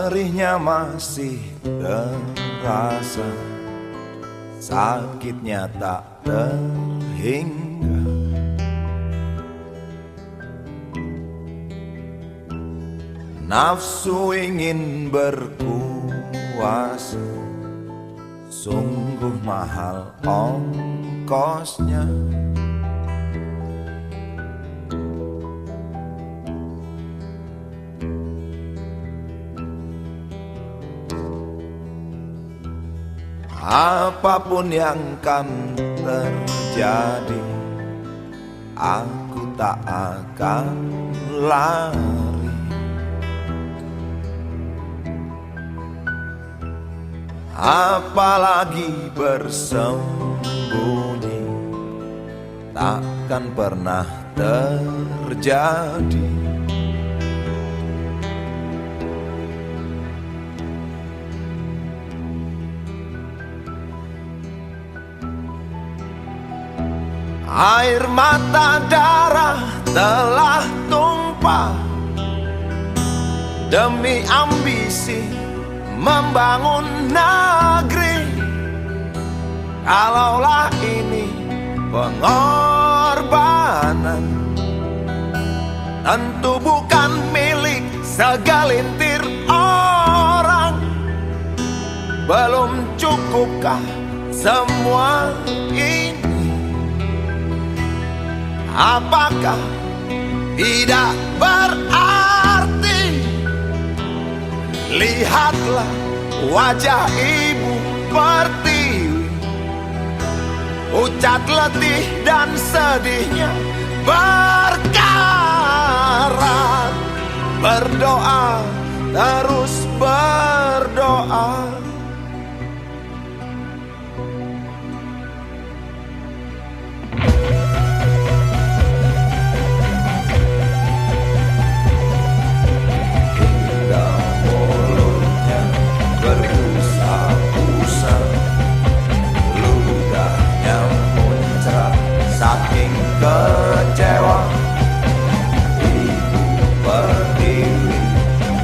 Perihnya masih terasa, sakitnya tak terhingga. Nafsu ingin berkuasa, sungguh mahal ongkosnya. Apapun yang kan terjadi, aku tak akan lari. Apalagi bersembunyi, takkan pernah terjadi. Air mata darah telah tumpah demi ambisi membangun negeri. Kalaulah ini pengorbanan, tentu bukan milik segelintir orang. Belum cukupkah semua ini? Apakah tidak berarti? Lihatlah wajah Ibu Pertiwi, pucat letih dan sedihnya berkarat. Berdoa, terus berdoa. Berbusa-busa, ludahnya muncrat saking kecewa. Ibu Pertiwi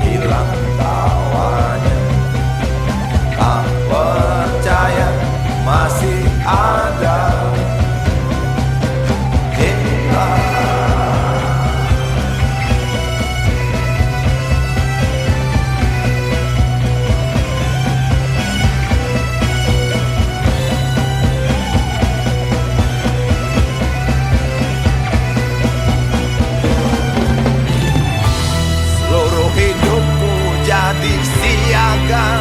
hilang tawanya, tak percaya masih ada cinta. Hidupku jadi siaga,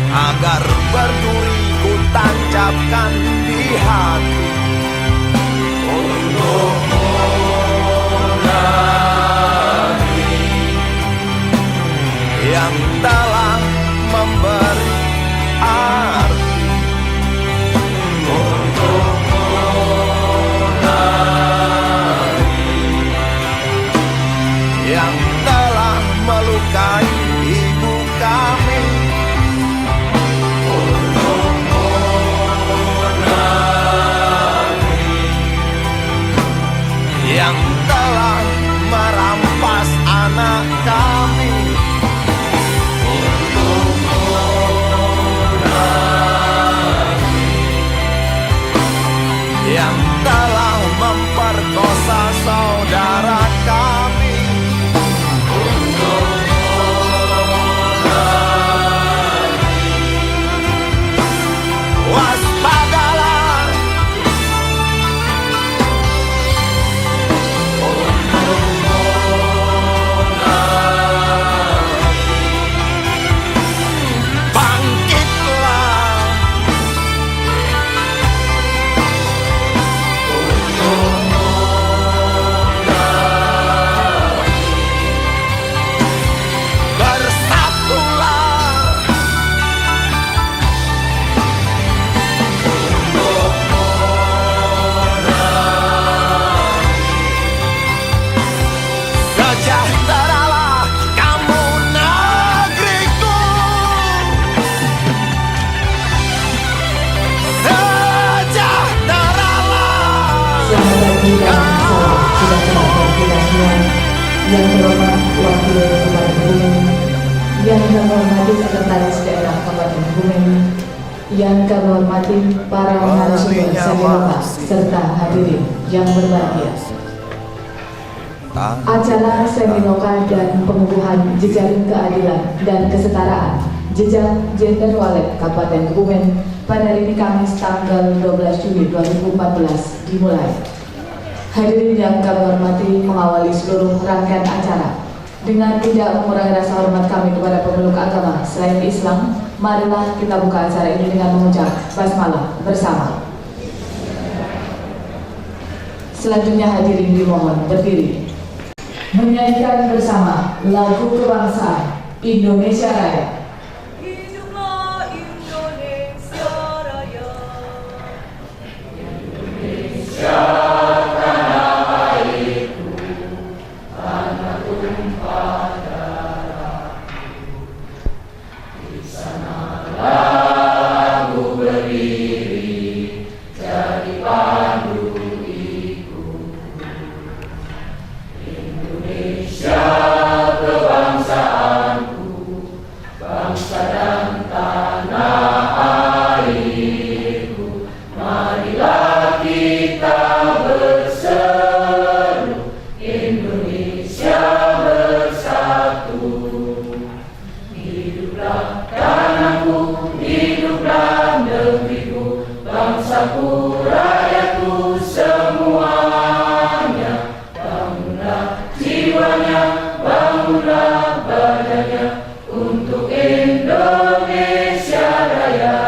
agar berduri ku tancapkan di hati. Untukmu negeri yang telah memberi arti. Untukmu negeri yang telah melukai ibu kami. Untukmu negeri yang telah merampas anak kami. Untukmu kami hormati Sekretaris Daerah Kabupaten Kebumen, yang kami hormati para narasumber senior serta hadirin yang berbahagia. Acara Semiloka dan Pengukuhan Jejaring Keadilan dan Kesetaraan Jejak Gender Walet Kabupaten Kebumen pada hari ini Kamis tanggal 12 Juli 2014 dimulai. Hadirin yang kami hormati, mengawali seluruh rangkaian acara dengan tidak mengurangi rasa hormat kami kepada pemeluk agama selain Islam, marilah kita buka acara ini dengan mengucap basmalah bersama. Selanjutnya hadirin dimohon berdiri menyanyikan bersama lagu kebangsaan Indonesia Raya. Hiduplah Indonesia Raya. Indonesia tanah airku, tanah tumpah darahku. Di sanalah aku berdiri, jadi pandu kebangsaanku, bangsa dan tanah airku. Marilah kita berseru, Indonesia bersatu. Hiduplah tanahku, hiduplah negeriku, bangsaku, rakyatku semuanya. Bangunlah jiwanya, bangunlah badannya untuk Indonesia Raya.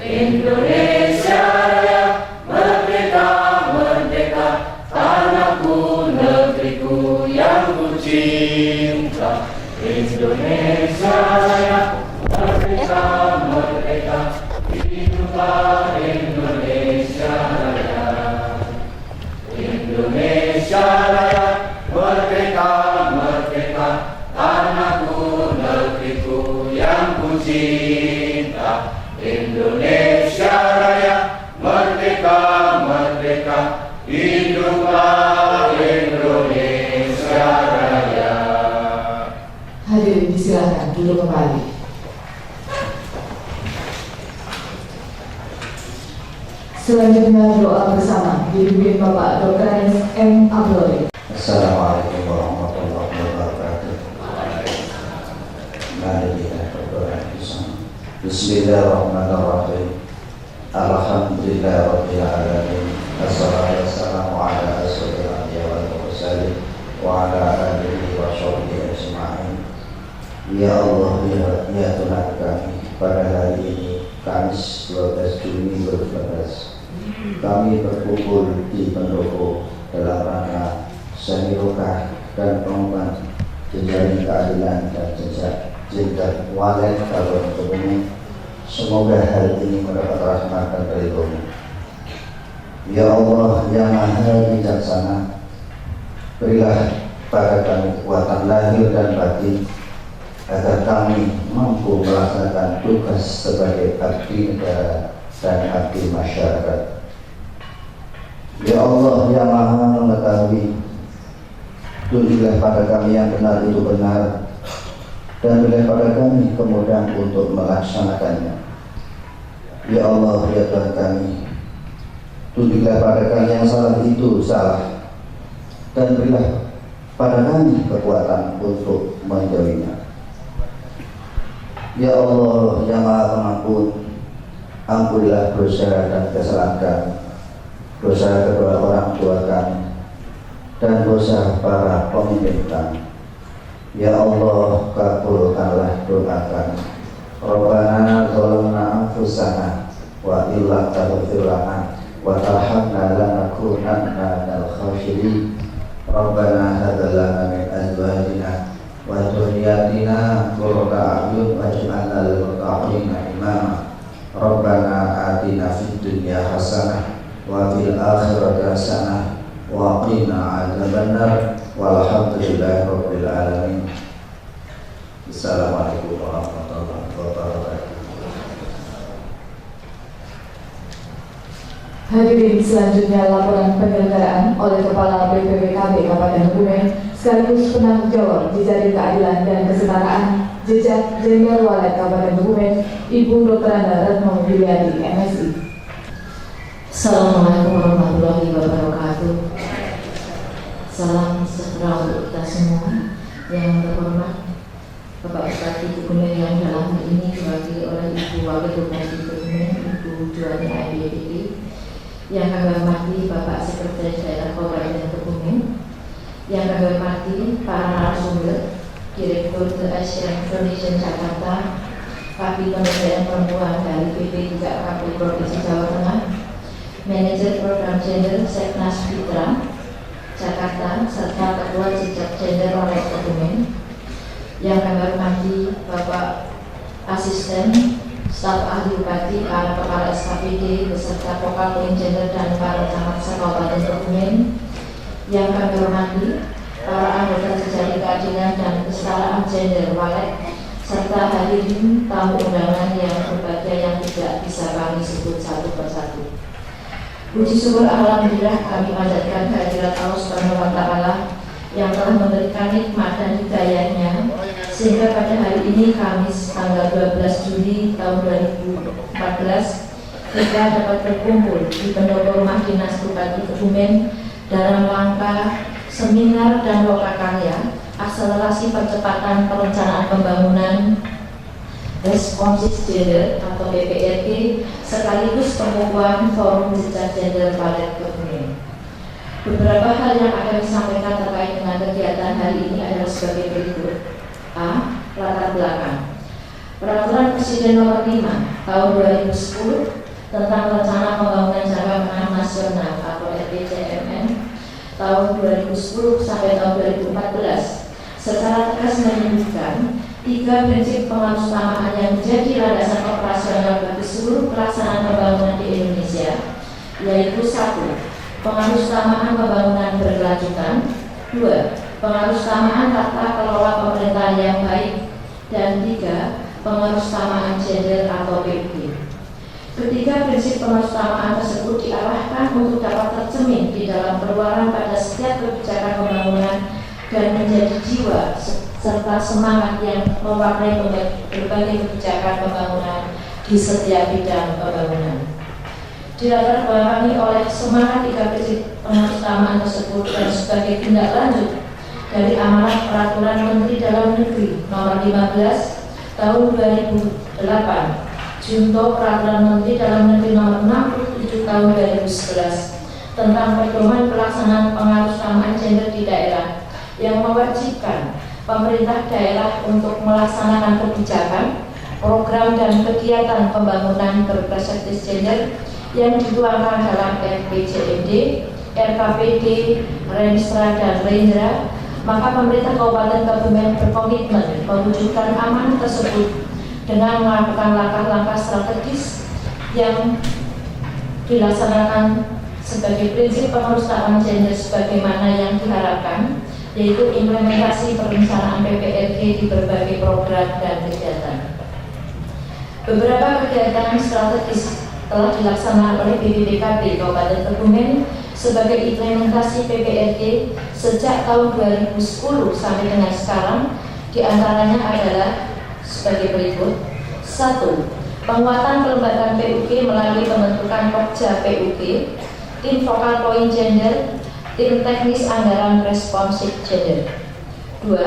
Indonesia Raya, merdeka, merdeka, tanahku, negeriku yang ku cinta. Indonesia Raya, merdeka, merdeka, hiduplah Indonesia Raya. Indonesia Raya, merdeka, merdeka, tanahku, negeriku yang ku cinta. Indonesia Raya, merdeka, merdeka, hiduplah Indonesia Raya. Hadirin disilakan duduk kembali. Selanjutnya doa bersama dipimpin Bapak Dr. M. Abdul. Assalamualaikum warahmatullahi wabarakatuh. Mari kita berdoa bersama. Bismillahirrahmanirrahim. Alhamdulillahirabbil alamin. Wassalatu wassalamu ala asyrofil anbiya'i wal mursalin wa ala alihi wa sahbihi ajma'in. Ya Allah, ya Tuhan kami, pada hari ini Kamis 12 Juni 2014 kami berkumpul di pendopo dalam rangka Semiloka dan Pengukuhan Jejaring Keadilan dan Gender Walet Kabupaten Kebumen. Semoga hal ini mendapat rahmat dan ridho-Mu. Ya Allah yang Maha Bijaksana, berilah pada kami kekuatan lahir dan batin agar kami mampu melaksanakan tugas sebagai abdi negara dan abdi masyarakat. Ya Allah yang Maha mengetahui, tunjuklah pada kami yang benar itu benar, dan berilah pada kami kemudahan untuk melaksanakannya. Ya Allah ya Tuhan kami, tunjuklah pada kami yang salah itu salah, dan berilah pada kami kekuatan untuk menjauhinya. Ya Allah yang Maha Pengampun, ampunilah dosa dan kesalahan kami, dosa kedua orang tua kami, dan dosa para pemimpin kami. Ya Allah, kabulkanlah doa kami. Rabbana zalamna anfusana wa illam taghfir lana wa tarhamna lanakunanna minal khasirin. Rabbana hab lana min azwajina wa dhurriyyatina qurrata a'yun waj'alna lil muttaqina imama. Rabbana atina fid dunya hasanah wa fil akhirati hasanah wa qina adzabannar. Walhamdulillahi rabbil alamin. Assalamualaikum warahmatullahi wabarakatuh. Hadirin, selanjutnya laporan penyelenggaraan oleh Kepala BPPKB Kabupaten Kebumen sekaligus penanggung jawab Jejaring Keadilan dan Kesetaraan Jejak Jenderal Walet Kabupaten Kebumen, Ibu Dr. Anda Retno Yuliadi, MSI. Assalamualaikum warahmatullahi wabarakatuh. Salam sejahtera untuk kita semua. Yang terhormat Bapak Bupati Kebumen yang dalam hal ini diwakili oleh Ibu Wakil Bupati Kebumen, Ibu Juwani IBDD. Yang kami hormati Bapak Sekretaris Daerah Kabupaten Kebumen. Yang kami hormati para narasumber, Direktur The Asian Foundation Jakarta, Kabit Pemberdayaan Perempuan dari PP 3KP Provinsi Jawa Tengah, Manajer Program Gender Seknas Fitra Jakarta, serta Ketua Jejak Gender Walet Kebumen. Yang kami hormati Bapak Asisten Staf Ahli Bupati, para Kepala SKPD beserta Vokal Point Gender dan para camat Kabupaten Kebumen. Yang kami hormati para anggota Jejaring Keadilan dan Kesetaraan Gender Walet, serta hadirin tamu undangan yang berbahagia yang tidak bisa kami sebut satu persatu. Puji syukur alhamdulillah kami panjatkan kehadirat Allah Subhanahu wa Ta'ala yang telah memberikan nikmat dan hidayahnya sehingga pada hari ini Kamis tanggal 12 Juli tahun 2014 kita dapat berkumpul di pendopo rumah dinas Bupati Kebumen dalam rangka seminar dan lokakarya akselerasi percepatan perencanaan pembangunan responsif gender atau PPRG sekaligus pengukuhan forum jejak gender Walet Kebumen. Beberapa hal yang akan disampaikan terkait dengan kegiatan hari ini adalah sebagai berikut. A. Latar belakang. Peraturan Presiden Nomor 5 Tahun 2010 tentang Rencana Pembangunan Jangka Menengah Nasional atau RPJMN tahun 2010 sampai tahun 2014 secara tegas menyebutkan 3 prinsip pengutamaaan yang menjadi landasan operasional bagi seluruh pelaksanaan pembangunan di Indonesia, yaitu 1. Pengutamaaan pembangunan berkelanjutan, 2. Pengutamaaan tata kelola pemerintahan yang baik, dan 3. Pengutamaaan gender atau PUG. Ketiga prinsip pengutamaaan tersebut diarahkan untuk dapat tercermin di dalam pengeluaran pada setiap kebijakan pembangunan dan menjadi jiwa serta semangat yang mewarnai berbagai kebijakan pembangunan di setiap bidang pembangunan. Dilatar belakangi oleh semangat 3 prinsip pengutamaaan tersebut dan sebagai tindak lanjut dari amanat Peraturan Menteri Dalam Negeri Nomor 15 Tahun 2008, Junto Peraturan Menteri Dalam Negeri Nomor 67 Tahun 2011 tentang pedoman pelaksanaan pengutamaaan gender di daerah yang mewajibkan pemerintah daerah untuk melaksanakan kebijakan, program dan kegiatan pembangunan berperspektif gender yang dituangkan dalam RPJMD, RKPD, Renstra dan Rendra. Maka pemerintah Kabupaten Kebumen berkomitmen mewujudkan amanat tersebut dengan melakukan langkah-langkah strategis yang dilaksanakan sebagai prinsip pengutamaaan gender sebagaimana yang diharapkan, yaitu implementasi perencanaan PPRG di berbagai program dan kegiatan. Beberapa kegiatan strategis telah dilaksanakan oleh BPPKB Kabupaten Kebumen sebagai implementasi PPRG sejak tahun 2010 sampai dengan sekarang, diantaranya adalah sebagai berikut. 1. Penguatan kelembagaan PUG melalui pembentukan Pokja PUG, tim Vokal Point Gender, tim teknis anggaran responsif gender. 2.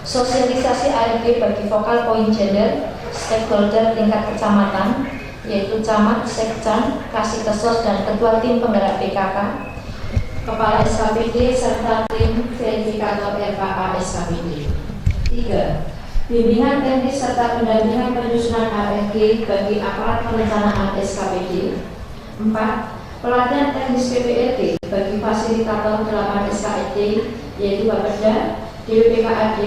Sosialisasi ARG bagi Vokal Point Gender, stakeholder tingkat kecamatan, yaitu camat, sekcan, kasikesos dan ketua tim penggerak PKK, kepala SKPD serta tim verifikator RKA SKPD. 3. Bimbingan teknis serta pendampingan penyusunan ARG bagi aparat perencanaan SKPD. 4. Pelatihan teknis PPRG bagi fasilitator 8 SKPD, yaitu Bapeda, DPPKAD,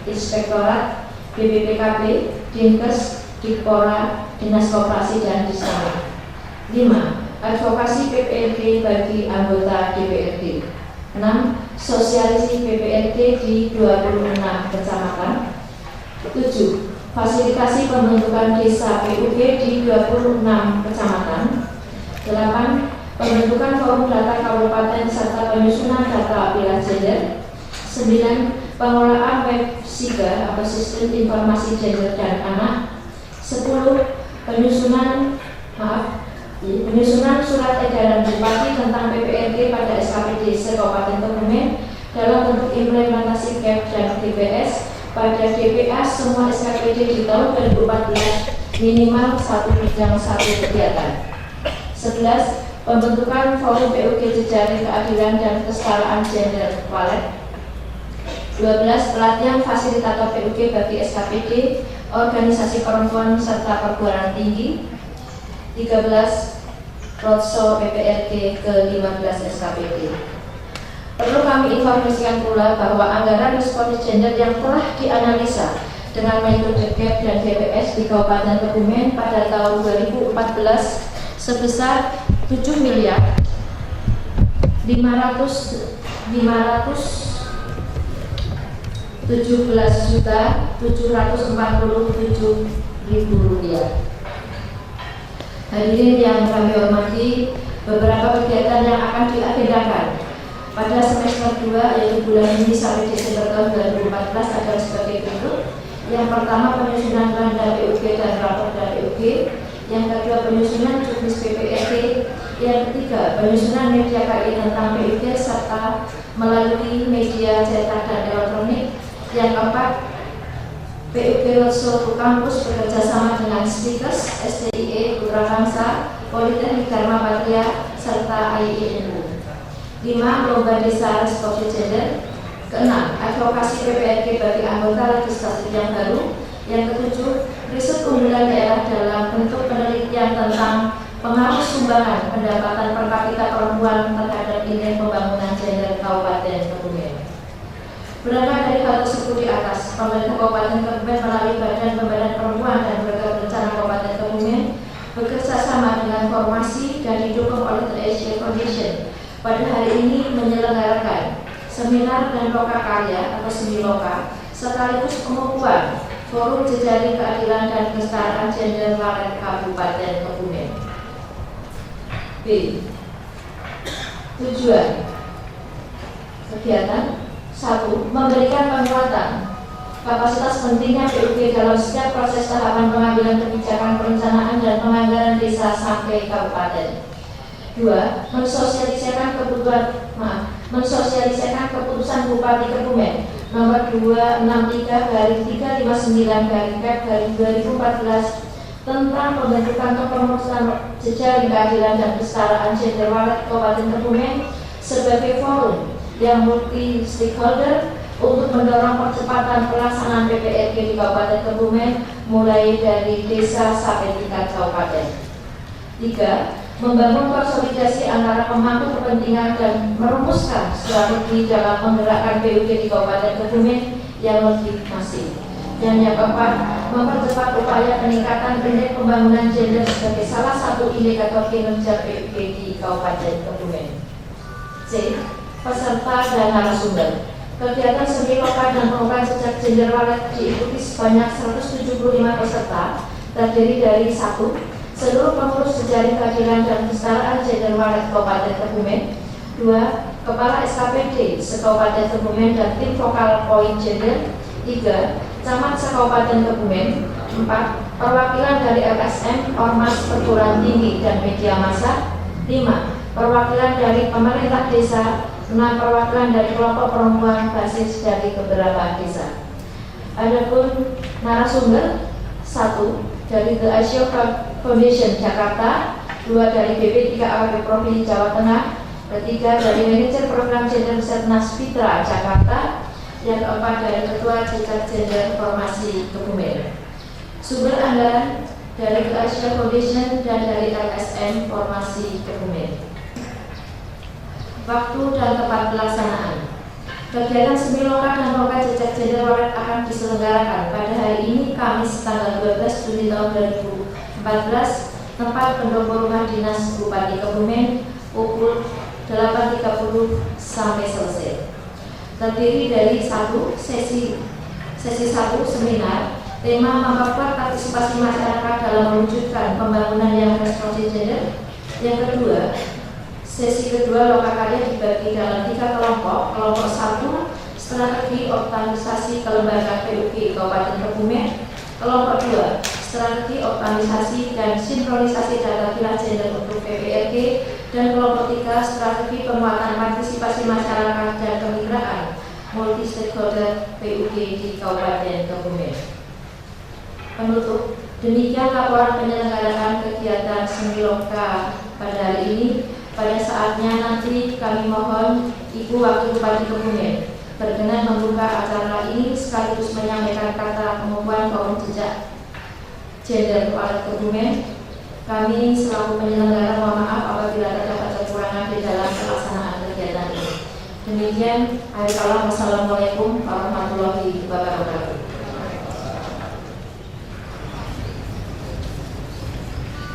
Inspektorat, BPPKB, Dinkes, Dikpora, Dinas Koperasi dan Disnamek. 5. Advokasi PPRG bagi anggota DPRD. 6. Sosialisasi PPRG di 26 kecamatan. 7. Fasilitasi pembentukan desa PUG di 26 kecamatan. 8. Pembentukan forum data kabupaten serta penyusunan data wilayah gender. 9. pengelolaan web SIGA atau Sistem Informasi Gender dan Anak. 10. Penyusunan surat edaran Bupati tentang PPRG pada SKPD se-Kabupaten Kebumen dalam bentuk implementasi GAP dan DPS pada DPA semua SKPD di tahun 2014 minimal 1 bidang 1 kegiatan. 11. Pembentukan forum PUG Jejaring Keadilan dan Kesetaraan Gender Walet. 12. Pelatihan fasilitator PUG bagi SKPD, organisasi perempuan serta perguruan tinggi. 13. Roadshow PPRG ke-15 SKPD. Perlu kami informasikan pula bahwa anggaran respons gender yang telah dianalisa dengan metode GAP dan DPS di Kabupaten Kebumen pada tahun 2014 sebesar 7.517.747.000 rupiah. Hadirin yang kami hormati, beberapa kegiatan yang akan diagendakan pada semester 2 yaitu bulan ini sampai Desember tahun 2014 adalah sebagai berikut. Yang pertama, penyusunan Randa PUG dan rapor dari PUG. Yang kedua, penyusunan juknis PPRG. Yang ketiga, penyusunan media KI tentang PUG serta melalui media cetak dan elektronik. Yang keempat, PUG Roadshow ke kampus bekerjasama dengan Stikers, STIE, Putra Bangsa, Politeknik Dharma Patria, serta IINU. 5. Lomba Desa Respons Gender. Keenam, advokasi PPRG bagi anggota legislatif yang baru. Yang ketujuh, riset unggulan daerah dalam bentuk penelitian tentang pengaruh sumbangan pendapatan per kapita perempuan terhadap indeks pembangunan gender Kabupaten Kebumen. Berangkat dari hal tersebut di atas, pemerintah Kabupaten Kebumen melalui Badan Pemberdayaan Perempuan dan Program Bencana Kabupaten Kebumen bekerja sama dengan formasi dan didukung oleh The Asia Foundation pada hari ini menyelenggarakan seminar dan loka karya atau semiloka sekaligus pengukuhan Forum Jejaring Keadilan dan Kesetaraan Gender Walet Kabupaten Kebumen. B. Tujuan kegiatan: 1. Memberikan penguatan kapasitas pentingnya PUG dalam setiap proses tahapan pengambilan kebijakan perencanaan dan penganggaran desa sampai kabupaten. 2. Mensosialisasikan keputusan Bupati Kebumen nomor 263/359/Kep/2014 tentang pembentukan kepengurusan jejaring keadilan dan kesetaraan gender walet Kabupaten Kebumen sebagai forum yang multi stakeholder untuk mendorong percepatan pelaksanaan PPRG di Kabupaten Kebumen mulai dari desa sampai tingkat kabupaten. 3. Membangun konsolidasi antara pemangku kepentingan dan merumuskan strategi dalam menggerakkan PUG di Kabupaten Kebumen yang lebih masif. Dan yang keempat, mempercepat upaya peningkatan indeks pembangunan gender sebagai salah satu indikator kinerja PUG di Kabupaten Kebumen. C. Peserta dan narasumber. Kegiatan seni lokal dan pengukuran jejak gender walet diikuti sebanyak 175 peserta, terdiri dari 1. Seluruh pengurus jejaring keadilan dan kesetaraan gender walet Kabupaten Kebumen. 2. Kepala SKPD se-Kabupaten Kebumen dan tim vokal poin gender. 3. Camat se-Kabupaten Kebumen. 4. Perwakilan dari LSM, Ormas, Perguruan Tinggi dan Media Massa. 5. Perwakilan dari pemerintah desa. 6. Perwakilan dari kelompok perempuan basis dari beberapa desa. Adapun narasumber: 1. Dari The Asia Foundation Jakarta, 2 dari BP3 AKP Provinsi Jawa Tengah, 3 dari Manajer Program Gender Setnas Fitra Jakarta, yang keempat dari Ketua Jejak Gender Formasi Kebumen. Sumber anggaran dari The Asia Foundation dan dari LSM Formasi Kebumen. Waktu dan tempat pelaksanaan. Kegiatan semi lokal dan lokal jejak gender walet akan diselenggarakan pada hari ini Kamis tanggal 12 Juni tahun 2014, tempat pendopo rumah dinas Bupati Kebumen, pukul 8.30 sampai selesai. Terdiri dari sesi 1 seminar tema memperkuat partisipasi masyarakat dalam mewujudkan pembangunan yang responsif gender. Yang kedua, sesi kedua loka karya dibagi dalam 3 kelompok. Kelompok 1, strategi optimalisasi kelembagaan PUG Kabupaten Kebumen. Kelompok 2, strategi optimalisasi dan sinkronisasi data pilah gender untuk PPRG. Dan kelompok 3, strategi penguatan partisipasi masyarakat dan kemitraan multi stakeholder PUG di Kabupaten Kebumen. Penutup, demikian laporan penyelenggaraan kegiatan Semiloka pada hari ini. Pada saatnya nanti kami mohon Ibu Wakil Bupati Kebumen berkenan membuka acara ini sekaligus menyampaikan kata pengukuhan kaum jejak gender Walet Kebumen. Kami selaku penyelenggara mohon maaf apabila terdapat kekurangan di dalam pelaksanaan kegiatan ini. Demikian, wassalamualaikum warahmatullahi wabarakatuh.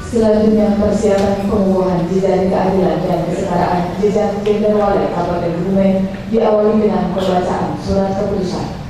Selanjutnya persiapan pengukuhan jejaring keadilan dan kesetaraan jejak gender Walet Kabupaten Kebumen diawali dengan pembacaan surat keputusan.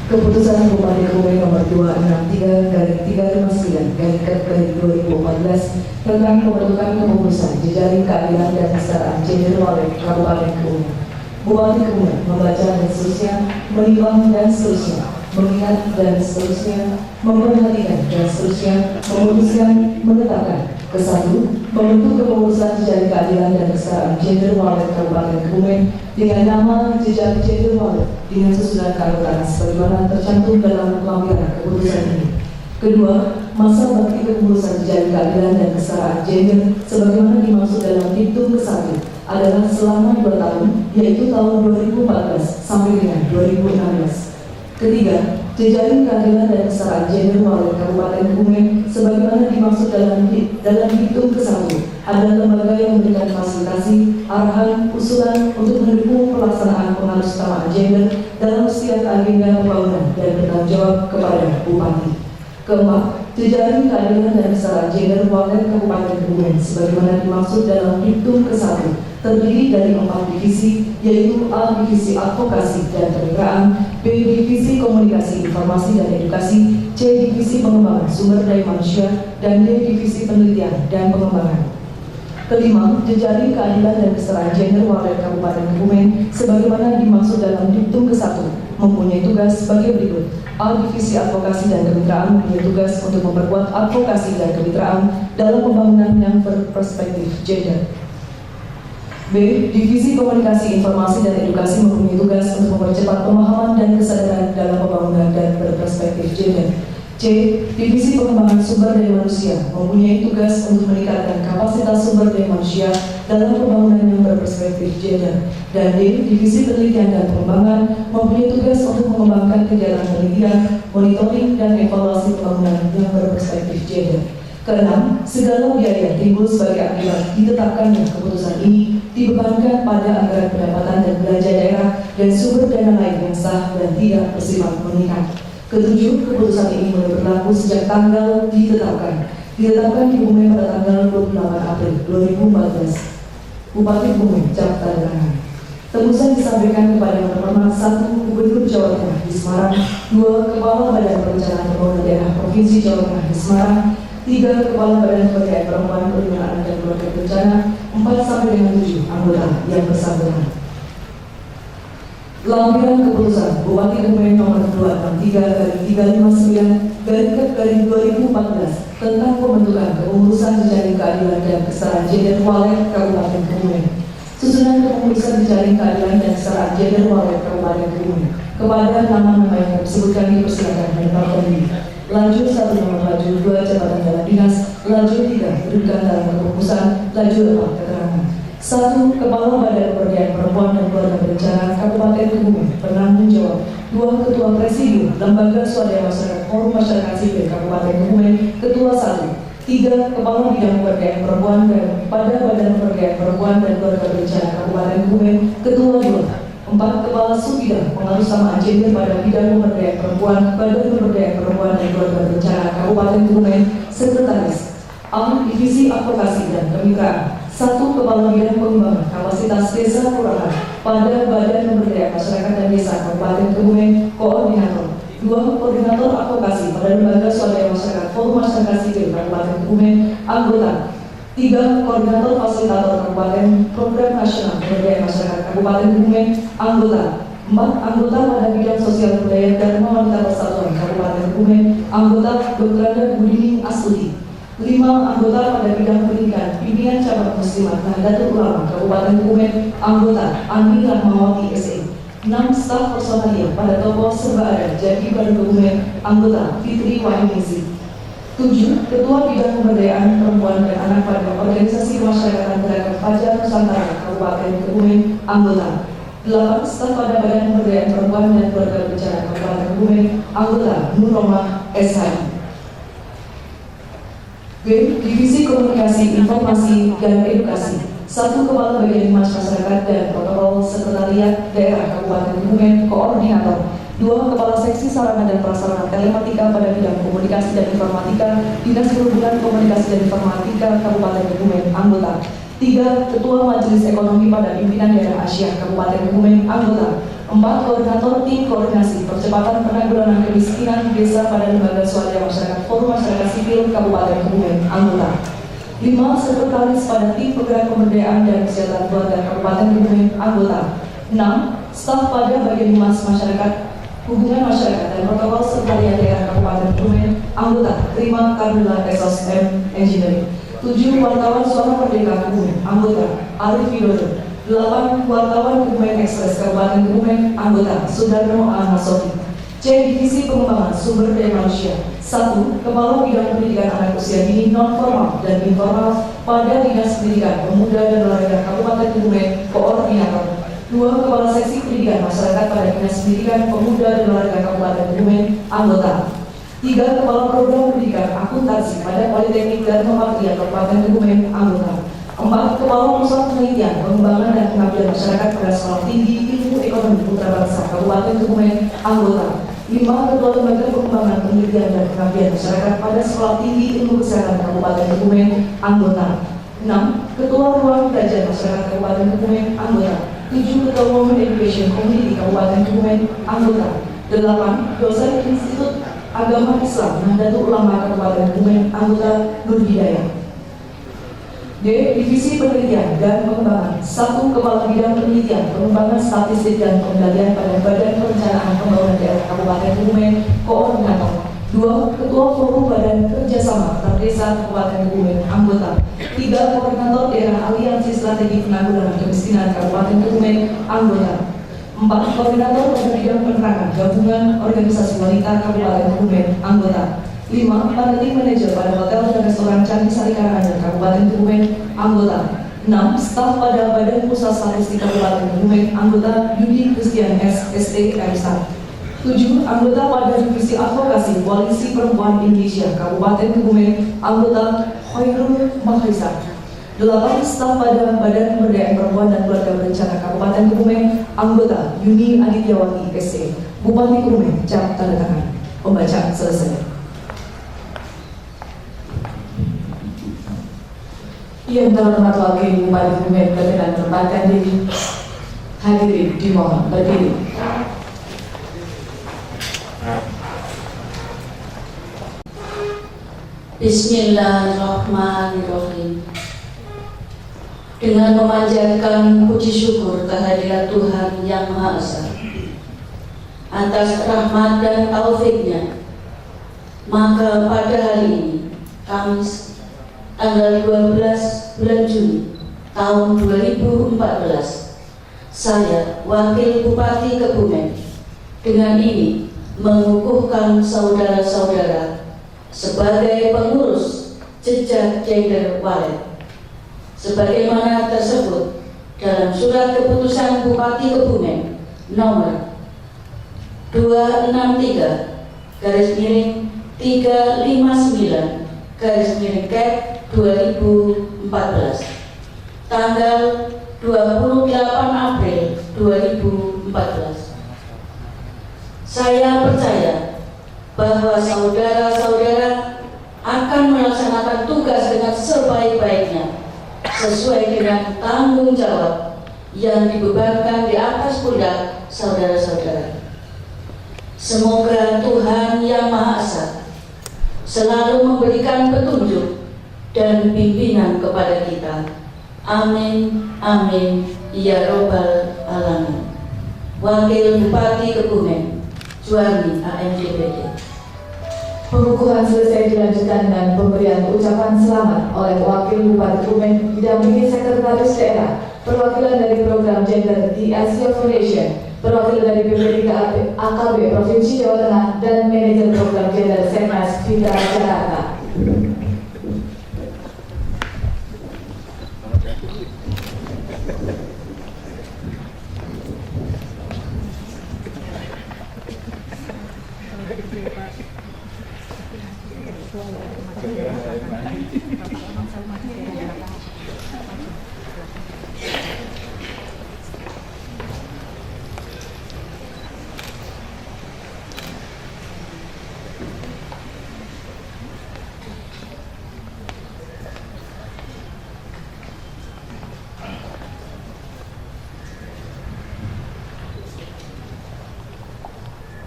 Keputusan Bupati Kebumen nomor 263/359/2014 tentang pembentukan kepengurusan jejaring keadilan dan kesetaraan gender Walet Kabupaten Kebumen. Bupati Kebumen membaca dan seterusnya, menimbang dan seterusnya, mengingat dan seterusnya, memperhatikan dan seterusnya, memutuskan, menetapkan. Kesatu, membentuk kepengurusan jejaring keadilan dan kesetaraan gender Walet Kabupaten Kebumen dengan nama jejak gender Walet dengan susunan keanggotaan sebagaimana tercantum dalam lampiran keputusan ini. Kedua, masa bakti kepengurusan jejaring keadilan dan kesetaraan gender sebagaimana dimaksud dalam diktum ke-1 adalah selama 2 tahun, yaitu tahun 2014 sampai dengan 2016. Ketiga, jejaring keadilan dan kesetaraan gender Walet Kabupaten Kebumen sebagaimana dimaksud dalam diktum ke-1 adalah lembaga yang memberikan fasilitasi, arahan, usulan untuk mendukung pelaksanaan pengarus utama gender dalam setiap agenda pembangunan dan bertanggung jawab kepada Bupati. Keempat, jejaring keadilan dan kesetaraan gender Walet Kabupaten Kebumen sebagaimana dimaksud dalam diktum ke-1 terdiri dari 4 divisi, yaitu A. Divisi Advokasi dan Kemitraan, B. Divisi Komunikasi, Informasi dan Edukasi, C. Divisi Pengembangan Sumber Daya Manusia, dan D. Divisi Penelitian dan Pengembangan. Kelima, jejaring keadilan dan kesetaraan gender Walet Kabupaten Kebumen sebagaimana dimaksud dalam diktum ke-1 mempunyai tugas sebagai berikut. A. Divisi Advokasi dan Kemitraan mempunyai tugas untuk memperkuat advokasi dan kemitraan dalam pembangunan yang berperspektif gender. B. Divisi Komunikasi, Informasi dan Edukasi mempunyai tugas untuk mempercepat pemahaman dan kesadaran dalam pembangunan dan berperspektif gender. C. Divisi Pengembangan Sumber Daya Manusia mempunyai tugas untuk meningkatkan kapasitas sumber daya manusia dalam pembangunan yang berperspektif gender. Dan D. Divisi Penelitian dan Pengembangan mempunyai tugas untuk mengembangkan kegiatan penelitian, monitoring, dan evaluasi pembangunan yang berperspektif gender. Keenam, segala biaya timbul sebagai akibat ditetapkannya keputusan ini dibebankan pada anggaran pendapatan dan belanja daerah dan sumber dana lain yang sah dan tidak bersifat mengikat. Ketujuh, keputusan ini mulai berlaku sejak tanggal ditetapkan di Kebumen pada tanggal 28 April 2014. Bupati Kebumen, cap tanda tangan. Tebusan disampaikan kepada yang terhormat 1. Gubernur Jawa Tengah di Semarang, 2. Kepala Badan Perencanaan Pembangunan Daerah Provinsi Jawa Tengah di Semarang, 3. Kepala Badan Pemberdayaan Perempuan, Perlindungan Anak dan Keluarga Berencana, 4 sampai dengan 7 anggota yang bersangkutan. Lampiran keputusan Bupati Kebumen nomor 263/359/2014 tentang pembentukan kepengurusan jejaring keadilan dan kesetaraan gender Walet Kabupaten Kebumen. Susunan kepengurusan jejaring keadilan dan kesetaraan gender Walet Kabupaten Kebumen. Kepada nama-nama yang disebutkan dipersilakan menetapkan diri. Lajur 1 nomor lajur 2 jabatan dalam dinas, lajur 3 kedudukan dalam kepengurusan, lajur 4 keterangan. 1. Kepala Badan Pemberdayaan Perempuan dan Keluarga Berencana Kabupaten Kebumen penanggung jawab. 2. Ketua Presidium Lembaga Swadaya Masyarakat Forum Masyarakat Sipil Kabupaten Kebumen, Ketua 1. 3. Kepala Bidang Pemberdayaan Perempuan dan pada Badan Pemberdayaan Perempuan dan Keluarga Berencana Kabupaten Kebumen, Ketua 2. 4. Kepala Subbidang Pengarus Utama Gender pada Bidang Pemberdayaan Perempuan, Badan Pemberdayaan Perempuan dan Keluarga Berencana Kabupaten Kebumen, Sekretaris. A. Divisi Advokasi dan Kemitraan. 1. Kepala Bidang Pengembangan Kapasitas Desa Kelurahan pada Badan Pemberdayaan Masyarakat dan Desa Kabupaten Kebumen, Koordinator. 2. Koordinator Advokasi pada Lembaga Swadaya Masyarakat Forum Masyarakat Sipil Kabupaten Kebumen, Anggota. 3. Koordinator Fasilitator Kabupaten Program Nasional Pemberdayaan Masyarakat Kabupaten Kebumen, anggota. 4. Anggota pada bidang sosial budaya dan wanita persatuan Kabupaten Kebumen, anggota Dr. Anda Budining Astuti. 5. Anggota pada bidang pendidikan pimpinan cabang Muslimat Nahdlatul Ulama Kabupaten Kebumen, anggota Ani Rahmawati SE. 6. Staf personalia pada toko serba ada Jadi Baru Kebumen, anggota Fitri Wahyunisi. 7. Ketua Bidang Pemberdayaan Perempuan dan Anak pada Organisasi Kemasyarakatan Gerakan Fajar Nusantara Kabupaten Kebumen, anggota. 8. Staf pada Badan Pemberdayaan Perempuan dan Keluarga Berencana Kabupaten Kebumen, anggota Nur Romah SHI. B. Divisi Komunikasi, Informasi, dan Edukasi. 1. Kepala Bagian Humas Masyarakat dan Protokol Sekretariat Daerah Kabupaten Kebumen, Koordinator. 2. Kepala Seksi Sarana dan Prasarana Telematika pada bidang Komunikasi dan Informatika, Dinas Perhubungan Komunikasi dan Informatika Kabupaten Kebumen, anggota. 3. Ketua Majelis Ekonomi pada Pimpinan Daerah Asia Kabupaten Kebumen, anggota. 4. Koordinator Tim Koordinasi Percepatan Penanggulangan Kemiskinan Desa pada Lembaga Swadaya Masyarakat Forum Masyarakat Sipil Kabupaten Kebumen, anggota. 5. Sekretaris pada Tim Penggerak Pemberdayaan dan Kesejahteraan Keluarga Kabupaten Kebumen, anggota. 6. Staf pada Bagian Humas Masyarakat, Hubungan Masyarakat dan Protokol Sekretariat Daerah Kabupaten Kebumen, anggota. 5. Kardula SOSM Engineering. 7. Wartawan Suara Merdeka Kebumen, anggota Arif Widodo. 8. Wartawan Kebumen Express Kabupaten Kebumen, anggota Sudarno Ahmasofi. C. Divisi Pengembangan Sumber Daya Manusia. 1. Kepala Bidang Pendidikan Anak Usia Dini Non-Formal dan Informal pada Dinas Pendidikan Pemuda dan Olahraga Kabupaten Kebumen, Koordinator. 2. Kepala Seksi Pendidikan Masyarakat pada Dinas Pendidikan Pemuda dan Olahraga Kabupaten Kebumen, anggota. 3. Kepala Program Pendidikan Akuntansi pada Politeknik Dharma Patria Kabupaten Kebumen, anggota. 4. Kepala Pusat Penelitian, Pengembangan dan Pengabdian Masyarakat pada Sekolah Tinggi Ilmu Ekonomi Putra Bangsa Kabupaten Kebumen, anggota. 5. Ketua Lembaga Pengembangan Penelitian dan Pengabdian Masyarakat pada Sekolah Tinggi Ilmu Kesehatan Kabupaten Kebumen, anggota. 6. Ketua Ruang Belajar Masyarakat Kabupaten Kebumen, anggota. 7. Ketua Women Education Community Kabupaten Kebumen, anggota. 8. Dosen Institut Agama Islam Nahdlatul Ulama Kabupaten Kebumen, anggota Nur Hidayah. D. Divisi Penelitian dan Pengembangan. 1. Kepala Bidang Penelitian, Pengembangan Statistik dan Pengendalian pada Badan Perencanaan Pembangunan Daerah Kabupaten Kebumen, Koordinator. 2. Ketua Forum Badan Kerjasama Antar Desa Kabupaten Kebumen, anggota. 3. Koordinator Daerah Aliansi Strategi Penanggulangan Kemiskinan Kabupaten Kebumen, anggota. 4. Koordinator pada Bidang Penerangan Gabungan Organisasi Wanita Kabupaten Kebumen, anggota. 5. Marketing Manager pada Hotel dan Restoran Candi Sari Karanganyar Kabupaten Kebumen, anggota. 6. Staf pada Badan Pusat Statistik Kabupaten Kebumen, anggota Yudi Christian SST MSA. 7. Anggota pada Divisi Advokasi Koalisi Perempuan Indonesia Kabupaten Kebumen, anggota Khairul Mahriza. 8. Staf pada Badan Pemberdayaan Perempuan dan Keluarga Berencana Kabupaten Kebumen, anggota Yuni Adityawati SE. Bupati Kebumen, cap tanda tangan. Pembacaan selesai. Yang terhormat Wakil Bupati Kebumen berkenan menempatkan diri. Hadirin dimohon berdiri. Bismillahirrahmanirrahim. Dengan memanjatkan puji syukur kehadirat Tuhan Yang Maha Esa atas rahmat dan taufiknya, maka pada hari ini, Kamis tanggal 12 bulan Juni tahun 2014, saya, Wakil Bupati Kebumen, dengan ini mengukuhkan saudara-saudara sebagai pengurus jejak gender walet sebagaimana tersebut dalam surat keputusan Bupati Kebumen nomor 263/359/2014 tanggal 28 April 2014. Saya percaya bahwa saudara-saudara akan melaksanakan tugas dengan sebaik-baiknya sesuai dengan tanggung jawab yang dibebankan di atas pundak saudara-saudara. Semoga Tuhan Yang Maha Esa selalu memberikan petunjuk dan pimpinan kepada kita. Amin, amin, ya robbal alamin. Wakil Bupati Kebumen, Juwani AMJPD. Pengukuhan selesai dilanjutkan dengan pemberian ucapan selamat oleh Wakil Bupati Kebumen didampingi Sekretaris Daerah, perwakilan dari Program Gender di Asia Foundation, perwakilan dari BPD AKB Provinsi Jawa Tengah, dan Manajer Program Gender Senmas Fitra Jakarta.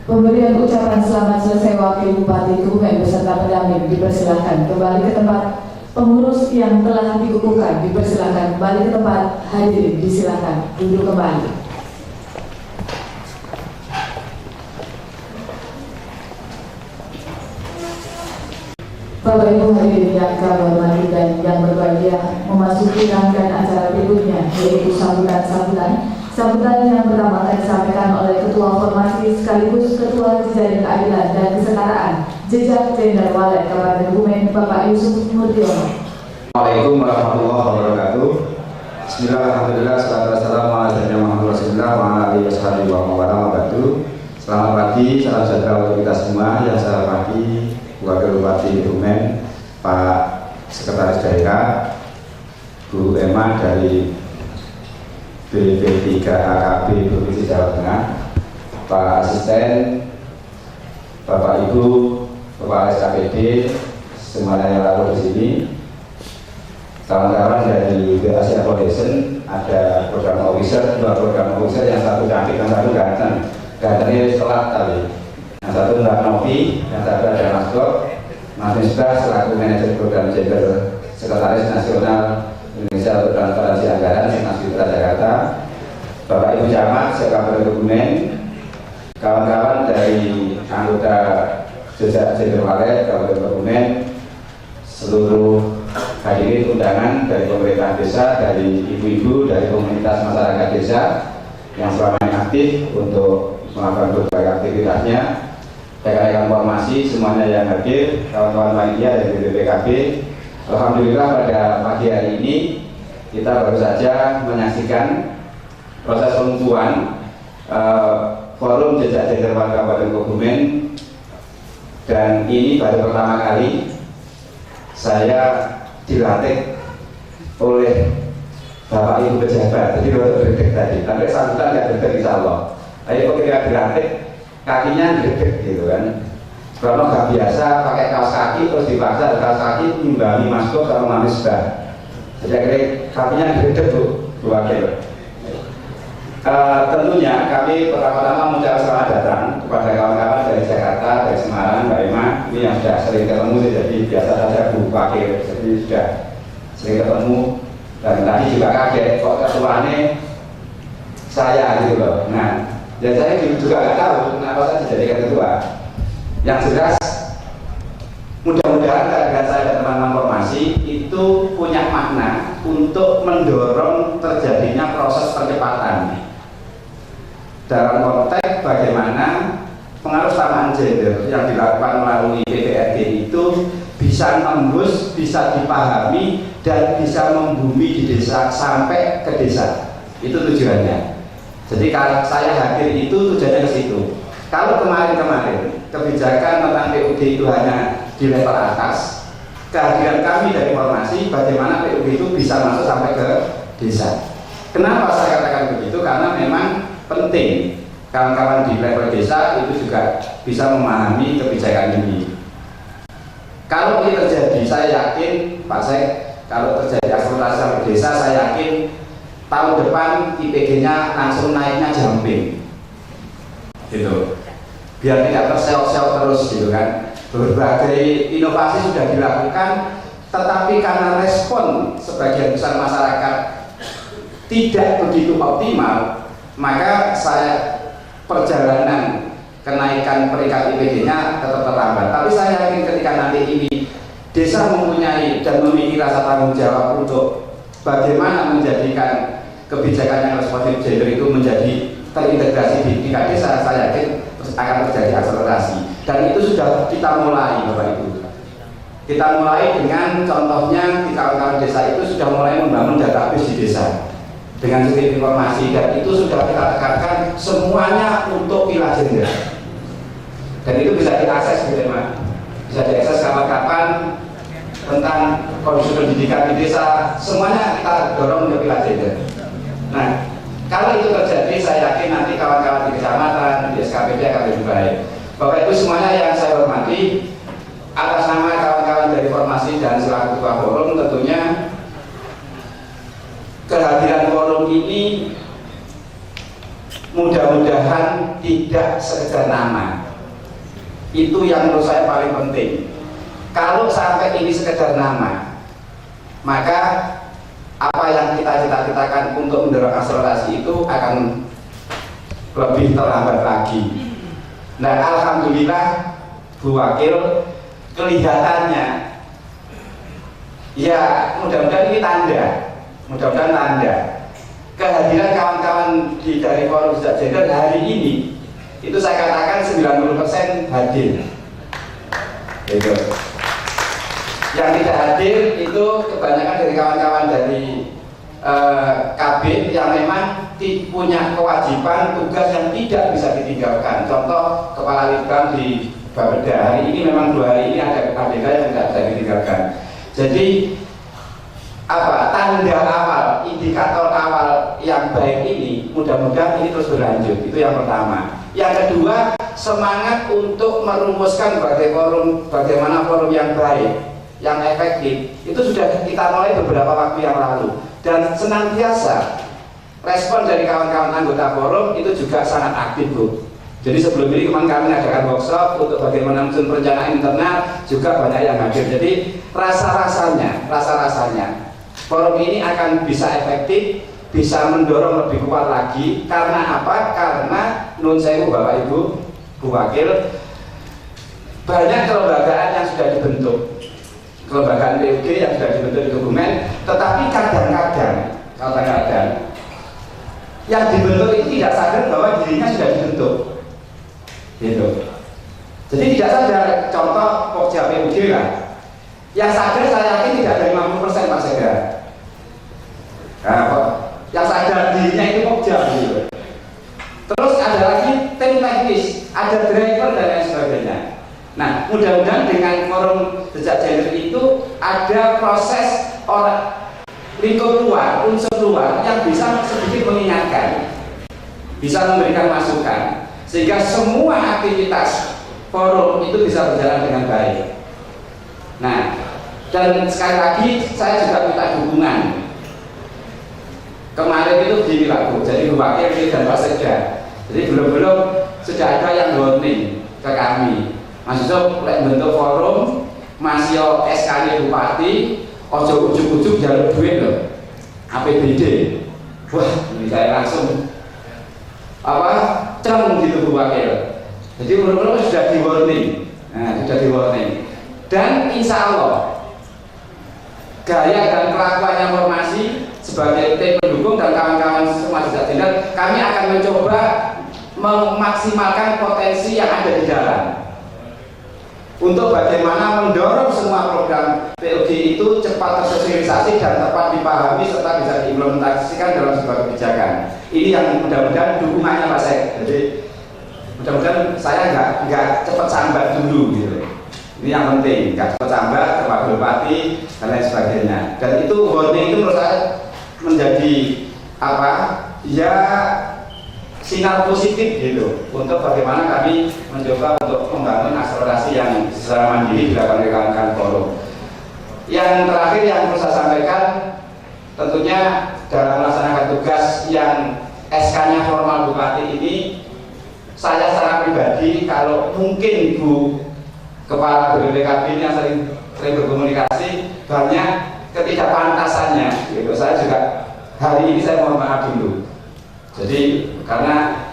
Pemberian ucapan selamat selesai, Wakil Bupati Kebumen beserta pendamping dipersilahkan kembali ke tempat. Pengurus yang telah dikukuhkan dipersilahkan kembali ke tempat. Hadirin disilahkan duduk kembali. Bapak Ibu hadirin yang kami hormati dan yang berbahagia, memasuki rangkaian acara berikutnya, yaitu sambutan yang pertama akan disampaikan oleh Ketua Formasi sekaligus Ketua Jejaring Keadilan dan Kesetaraan Jejak Gender Walet Kabupaten Kebumen, Bapak Yusuf Murdiono. Assalamualaikum warahmatullahi wabarakatuh. Bismillahirrahmanirrahim. Assalamualaikum warahmatullahi wabarakatuh. Selamat pagi, salam sejahtera untuk kita semua. Yang saya hormati Wakil Bupati Kebumen, Pak Sekretaris Daerah, Bu Emma dari BP3 AKB Provinsi Jawa Tengah, Pak Asisten, Bapak Ibu, Kepala SKPD, semuanya yang lalu di sini, kawan-kawan dari Asia Foundation, ada program officer, dua program officer, yang satu cantik, yang satu ganteng. Gantengnya telat tadi. Yang satu Mbak Novi, yang satu ada Mas Gok, Mas Misbah selaku Manajer Program Gender Sekretaris Nasional Indonesia untuk Transparansi Anggaran Senmas Fitra Jakarta, Bapak Ibu Camat Kabupaten Kebumen, kawan-kawan dari anggota Jejak Gender Walet Kabupaten Kebumen, seluruh hadirin undangan dari pemerintah desa, dari ibu-ibu, dari komunitas masyarakat desa yang selama ini aktif untuk melakukan berbagai aktivitasnya, rekan-rekan formasi semuanya yang hadir, kawan-kawan panitia dari BPKB. Alhamdulillah pada pagi hari ini kita baru saja menyaksikan proses penentuan forum Jejak Gender Walet Kabupaten Kebumen, dan ini baru pertama kali saya dilantik oleh Bapak Ibu pejabat. Jadi baru berdek tadi, tapi sambutan nggak berdek insya Allah. Ayo ketika dilantik kakinya berdek gitu kan. Kalau nggak biasa pakai kaos kaki terus dipaksa kaos kaki nimbangi masuk sama manis bah. Jadi akhirnya kakinya berdek Bu Wakil. Tentunya kami pertama-tama mengucapkan selamat datang kepada kawan-kawan dari Jakarta, dari Semarang, Mbak Emma, ini yang sudah sering ketemu, jadi biasa saja Bu Wakil, jadi sudah sering ketemu, dan tadi juga kaget kok ketuanya saya gitu loh. Nah, dan saya juga nggak tahu kenapa saya dijadikan ketua. Yang jelas, mudah-mudahan kehadiran saya dan teman-teman formasi itu punya makna untuk mendorong terjadinya proses percepatan dalam konteks bagaimana pengaruh kesamaan gender yang dilakukan melalui PPRD itu bisa tembus, bisa dipahami, dan bisa membumi di desa sampai ke desa. Itu tujuannya. Jadi kalau saya hadir itu tujuannya ke situ. Kalau kemarin-kemarin kebijakan tentang PUD itu hanya di level atas, kehadiran kami dari formasi bagaimana PUD itu bisa masuk sampai ke desa. Kenapa saya katakan begitu? Karena memang penting kawan-kawan di level desa itu juga bisa memahami kebijakan ini. Kalau ini terjadi, saya yakin Pak Sek, kalau terjadi akselerasi sampai desa, saya yakin tahun depan IPG-nya langsung naiknya jumping gitu, biar tidak terseok-seok terus gitu kan. Berbagai inovasi sudah dilakukan tetapi karena respon sebagian besar masyarakat tidak begitu optimal, maka perjalanan kenaikan peringkat IPD-nya tetap terlambat. Tapi saya yakin ketika nanti ini desa mempunyai dan memiliki rasa tanggung jawab untuk bagaimana menjadikan kebijakan yang responsif gender itu menjadi terintegrasi di tingkat desa, saya yakin akan terjadi akselerasi. Dan itu sudah kita mulai, Bapak Ibu. Kita mulai dengan contohnya di kawan-kawan desa itu sudah mulai membangun database di desa dengan sistem informasi, dan itu sudah kita tekankan semuanya untuk pilar gender. Dan itu bisa diakses gitu, Mas. Bisa diakses kapan-kapan tentang kondisi pendidikan di desa, semuanya kita dorong untuk pilar gender. Nah, kalau itu terjadi, saya yakin nanti kawan-kawan di kecamatan, di SKPD akan lebih baik. Bapak Ibu semuanya yang saya hormati, atas nama kawan-kawan dari formasi dan selaku ketua forum, tentunya kehadiran forum ini mudah-mudahan tidak sekedar nama. Itu yang menurut saya paling penting. Kalau sampai ini sekedar nama, maka apa yang kita cita-citakan untuk mendorong akselerasi itu akan lebih terlambat lagi. Nah, alhamdulillah Bu Wakil, kelihatannya ya mudah-mudahan ini tanda, kehadiran kawan-kawan dari Forum Jejak Gender hari ini itu saya katakan 90% hadir. Gitu. Yang tidak hadir itu kebanyakan dari kawan-kawan dari KB yang memang punya kewajiban tugas yang tidak bisa ditinggalkan. Contoh Kepala Litbang di Bapeda hari ini, memang 2 hari ini ada ABK yang tidak bisa ditinggalkan. Jadi tanda awal, indikator awal yang baik ini mudah-mudahan ini terus berlanjut. Itu yang pertama. Yang kedua, semangat untuk merumuskan bagaimana forum yang baik, yang efektif, itu sudah kita mulai beberapa waktu yang lalu, dan senantiasa respon dari kawan-kawan anggota forum itu juga sangat aktif, Bu. Jadi sebelum ini kemarin kami adakan workshop untuk bagaimana menyusun perencanaan internal, juga banyak yang hadir. Jadi rasa-rasanya forum ini akan bisa efektif, bisa mendorong lebih kuat lagi. Karena apa? Karena nun sewu Bapak Ibu, Bu Wakil, banyak kelembagaan yang sudah dibentuk, kelembagaan PUG yang sudah dibentuk di dokumen, tetapi kadang-kadang yang dibentuk itu tidak sadar bahwa dirinya sudah dibentuk, gitu. Jadi tidak sadar. Contoh Pokja PUG lah, yang sadar saya yakin tidak dari 50% Pak Segera. Yang sadar dirinya itu Pokja, gitu. Terus ada lagi tim teknis, ada driver dan lain sebagainya. Nah, mudah-mudahan dengan forum jejak gender itu ada proses orang lingkup luar, unsur luar yang bisa sedikit mengingatkan, bisa memberikan masukan, sehingga semua aktivitas forum itu bisa berjalan dengan baik. Nah, dan sekali lagi saya juga minta dukungan. Kemarin itu begini lah, Bu. Jadi Bu Wakil dan Pak Sekda, jadi belum sudah ada yang warning ke kami. Mas Yusuf, bentuk forum, masih SK-nya Bupati, ojo ujuk-ujuk jalur duit loh, APBD. Wah, ini saya langsung ceng gitu Bu Wakil. Jadi menurut sudah di warning. Nah, sudah di warning. Dan insya Allah gaya dan kelakuannya formasi sebagai tim pendukung dan kawan-kawan semua jejak gender, kami akan mencoba memaksimalkan potensi yang ada di dalam untuk bagaimana mendorong semua program PUG itu cepat tersosialisasi dan tepat dipahami serta bisa diimplementasikan dalam sebuah kebijakan. Ini yang mudah-mudahan dukungannya Pak Sek. Jadi mudah-mudahan saya nggak cepat sambat dulu gitu. Ini yang penting, nggak cepat sambat ke Pak Bupati dan lain sebagainya. Dan itu warning itu menurut saya menjadi sinyal positif gitu untuk bagaimana kami mencoba untuk membangun akselerasi yang secara mandiri dilakukan oleh kawan-kawan forum. Yang terakhir yang perlu saya sampaikan, tentunya dalam melaksanakan tugas yang SK-nya formal Bupati ini, saya secara pribadi kalau mungkin Bu Kepala BPKB yang sering sering berkomunikasi, banyak ketidakpantasannya. Gitu. Saya juga hari ini saya mohon maaf dulu. Jadi karena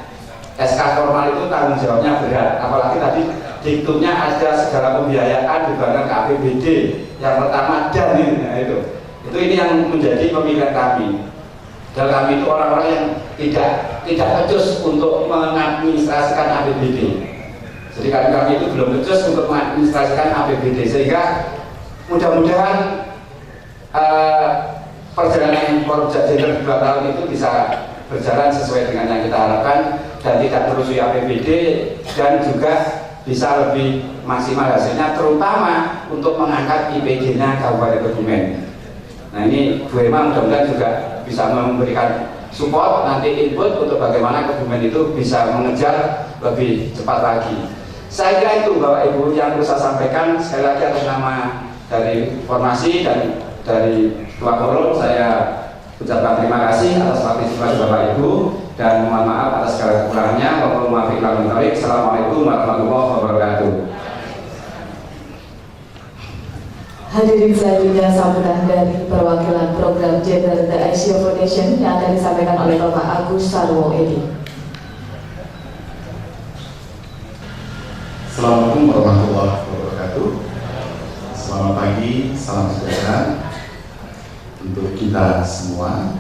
SK formal itu tanggung jawabnya berat, apalagi tadi diktumnya ada segala pembiayaan dibanding ke APBD. Yang pertama dan itu ini yang menjadi pemikiran kami. Dan kami itu orang-orang yang tidak becus untuk mengadministrasikan APBD. Jadi kami itu belum becus untuk mengadministrasikan APBD, sehingga mudah-mudahan perjalanan Porja Gender 2 tahun itu bisa berjalan sesuai dengan yang kita harapkan dan tidak merusui APBD dan juga bisa lebih maksimal hasilnya, terutama untuk mengangkat IPG-nya Kabupaten Kebumen. Nah ini Bu Emma mudah-mudahan juga bisa memberikan support, nanti input untuk bagaimana Kebumen itu bisa mengejar lebih cepat lagi. Saya kira itu Bapak Ibu yang perlu saya sampaikan. Sekali lagi atas nama dari formasi dan dari Ketua Forum saya ucapkan terima kasih atas partisipasi Bapak Ibu dan mohon maaf atas segala kekurangannya. Assalamualaikum warahmatullahi wabarakatuh. Hadirin selanjutnya sambutan dari perwakilan program Gender The Asia Foundation yang akan disampaikan oleh Bapak Agus Sarwo Edi. Assalamualaikum warahmatullahi wabarakatuh. Selamat pagi, salam sejahtera untuk kita semua.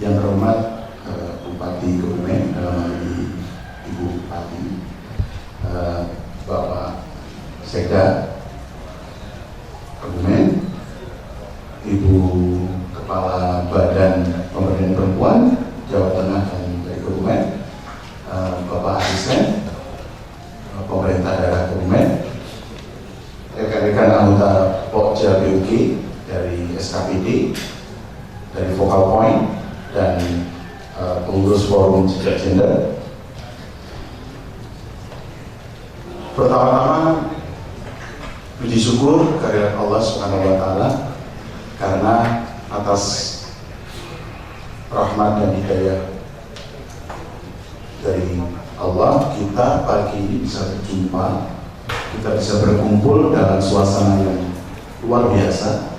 Yang terhormat Bupati Kebumen, dalam hal ini Ibu Bupati, Bapak Sekda Kebumen, Ibu Kepala Badan Pemberdayaan Perempuan Jawa Tengah dan dari Kebumen, Bapak Asisten Pemerintah Daerah Kebumen, rekan-rekan anggota Pokja BUG dari SKPD, dari Focal Point, dan pengurus Forum Jejak Gender. Pertama-tama puji syukur kehadirat Allah Subhanahu wa Ta'ala karena atas rahmat dan hidayah dari Allah kita pagi ini bisa berjumpa, kita bisa berkumpul dalam suasana yang luar biasa,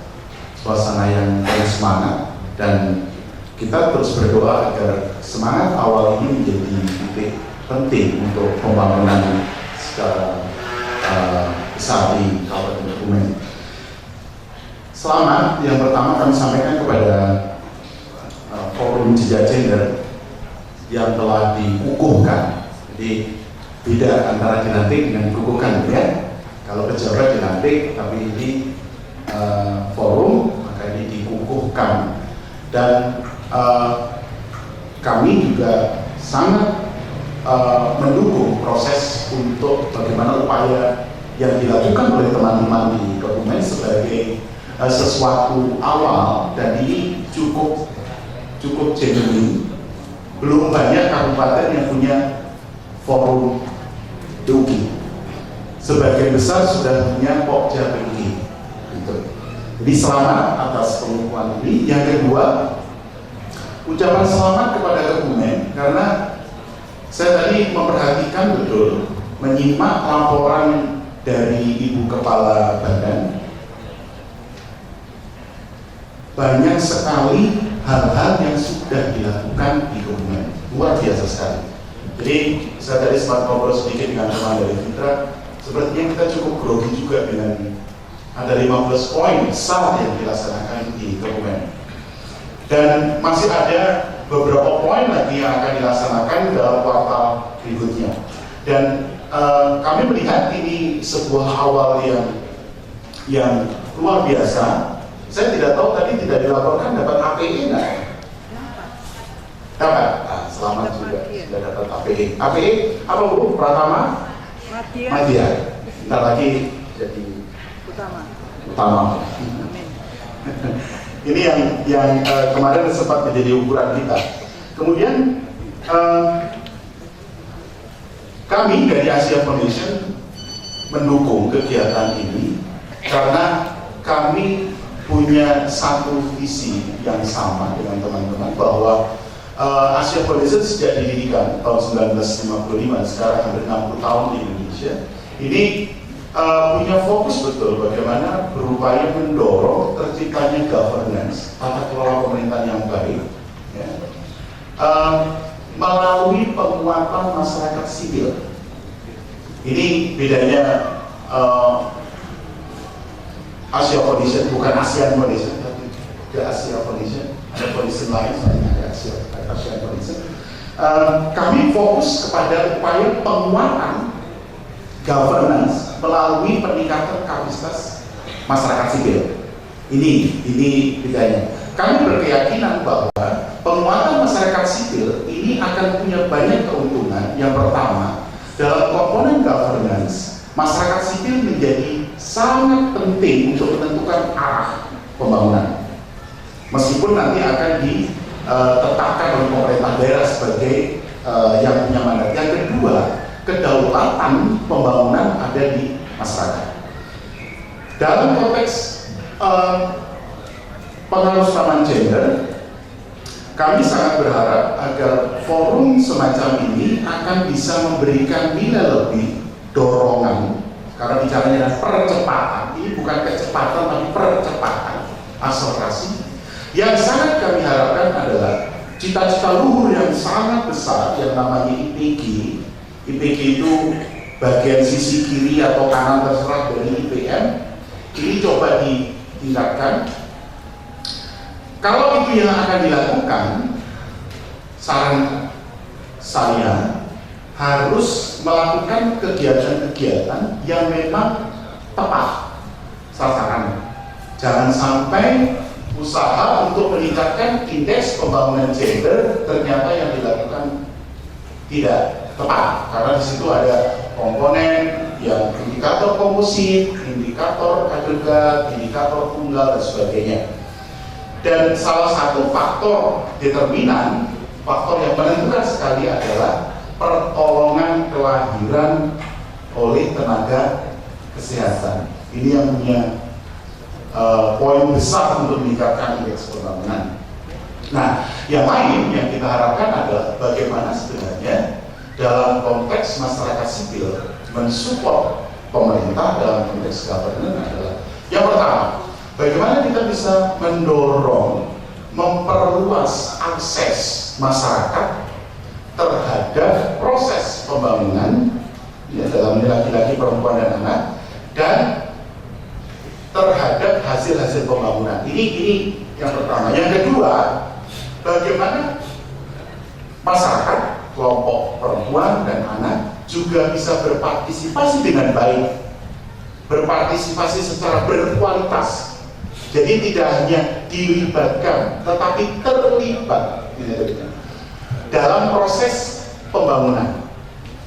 suasana yang penuh semangat, dan kita terus berdoa agar semangat awal ini menjadi titik penting untuk pembangunan secara besar di Kabupaten Kebumen. Selamat yang pertama kami sampaikan kepada Forum Jejak Gender yang telah dikukuhkan. Jadi beda antara dilantik dengan dikukuhkan, ya. Kalau pejabat dilantik, tapi ini forum, maka ini dikukuhkan. Dan kami juga sangat mendukung proses untuk bagaimana upaya yang dilakukan oleh teman-teman di Kebumen sebagai sesuatu awal, dan ini cukup genuine. Belum banyak kabupaten yang punya forum BUG. Sebagian besar sudah punya Pokja BUG. Gitu. Jadi selamat atas pengukuhan ini. Yang kedua, ucapan selamat kepada Kebumen karena saya tadi memperhatikan betul, menyimak laporan dari Ibu Kepala Badan. Banyak sekali hal-hal yang sudah dilakukan di Kebumen, luar biasa sekali. Jadi saya tadi sempat ngobrol sedikit dengan teman dari Fitra, sepertinya kita cukup grogi juga dengan ada 15 poin besar yang dilaksanakan di Kebumen. Dan masih ada beberapa poin lagi yang akan dilaksanakan dalam kuartal berikutnya. Dan kami melihat ini sebuah awal yang luar biasa. Saya tidak tahu tadi tidak dilaporkan dapat APE enggak? Dapat. Nah, selamat juga sudah dapat APE. APE apa Bu? Pratama? Madya. Bentar lagi jadi utama. Ini yang kemarin sempat menjadi ukuran kita. Kemudian kami dari Asia Foundation mendukung kegiatan ini karena kami punya satu visi yang sama dengan teman-teman bahwa Asia Foundation sejak didirikan tahun 1955, sekarang hampir 60 tahun di Indonesia, ini punya fokus betul bagaimana berupaya mendorong terciptanya governance, tata kelola pemerintahan yang baik, ya, melalui penguatan masyarakat sipil. Ini bedanya Asia Foundation, bukan ASEAN Foundation, tapi ke Asia Foundation, ada foundation lain, ada ASEAN Foundation. Kami fokus kepada upaya penguatan governance melalui peningkatan kapasitas masyarakat sipil. Ini bedanya. Kami berkeyakinan bahwa penguatan masyarakat sipil ini akan punya banyak keuntungan. Yang pertama, dalam komponen governance, masyarakat sipil menjadi sangat penting untuk menentukan arah pembangunan. Meskipun nanti akan ditetapkan oleh pemerintah daerah sebagai yang punya mandat. Yang kedua, kedaulatan pembangunan ada di masyarakat. Dalam konteks pengaruh utama gender, kami sangat berharap agar forum semacam ini akan bisa memberikan nilai lebih, dorongan, karena bicaranya adalah percepatan. Ini bukan kecepatan tapi percepatan akselerasi. Yang sangat kami harapkan adalah cita-cita luhur yang sangat besar yang namanya IPG. IPG itu bagian sisi kiri atau kanan terserah dari IPM. Ini coba ditingkatkan. Kalau itu yang akan dilakukan, saran saya harus melakukan kegiatan-kegiatan yang memang tepat sasarannya. Jangan sampai usaha untuk meningkatkan indeks pembangunan gender ternyata yang dilakukan tidak tepat, karena di situ ada komponen yang indikator komposit, indikator agregat, indikator tunggal dan sebagainya. Dan salah satu faktor determinan, faktor yang menentukan sekali adalah pertolongan kelahiran oleh tenaga kesehatan. Ini yang punya poin besar untuk meningkatkan indeks pembangunan. Nah, yang lain yang kita harapkan adalah bagaimana sebenarnya dalam konteks masyarakat sipil mensupport pemerintah dalam konteks governance adalah yang pertama, bagaimana kita bisa mendorong, memperluas akses masyarakat terhadap proses pembangunan, ya, dalam laki-laki, perempuan dan anak, dan terhadap hasil-hasil pembangunan. Ini yang pertama. Yang kedua, bagaimana masyarakat, kelompok perempuan dan anak juga bisa berpartisipasi dengan baik, berpartisipasi secara berkualitas. Jadi tidak hanya dilibatkan, tetapi terlibat dalam proses pembangunan,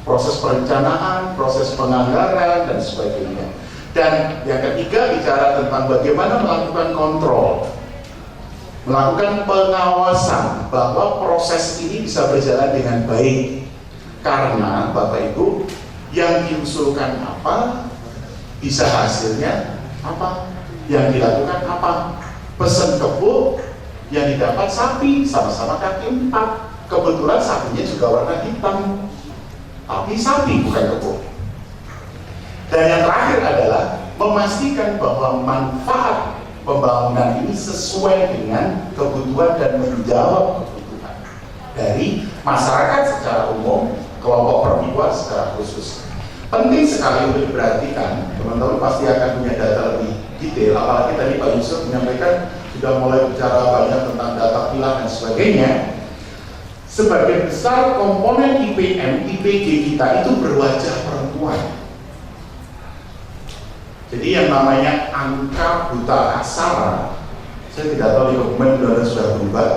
proses perencanaan, proses penganggaran dan sebagainya. Dan yang ketiga, bicara tentang bagaimana melakukan kontrol, melakukan pengawasan bahwa proses ini bisa berjalan dengan baik. Karena Bapak Ibu, yang diusulkan apa, bisa hasilnya apa, yang dilakukan apa. Pesen kebo, yang didapat sapi, sama-sama kaki 4. Kebetulan sapinya juga warna hitam, tapi sapi bukan kebo. Dan yang terakhir adalah memastikan bahwa manfaat pembangunan ini sesuai dengan kebutuhan dan menjawab kebutuhan dari masyarakat secara umum, kelompok perempuan secara khusus. Penting sekali untuk diperhatikan, teman-teman pasti akan punya data lebih detail, apalagi tadi Pak Yusuf menyampaikan sudah mulai bicara banyak tentang data pilar dan sebagainya. Sebagian besar komponen IPM, IPG kita itu berwajah perempuan. Jadi yang namanya angka buta aksara, saya tidak tahu di dokumen sudah berubah.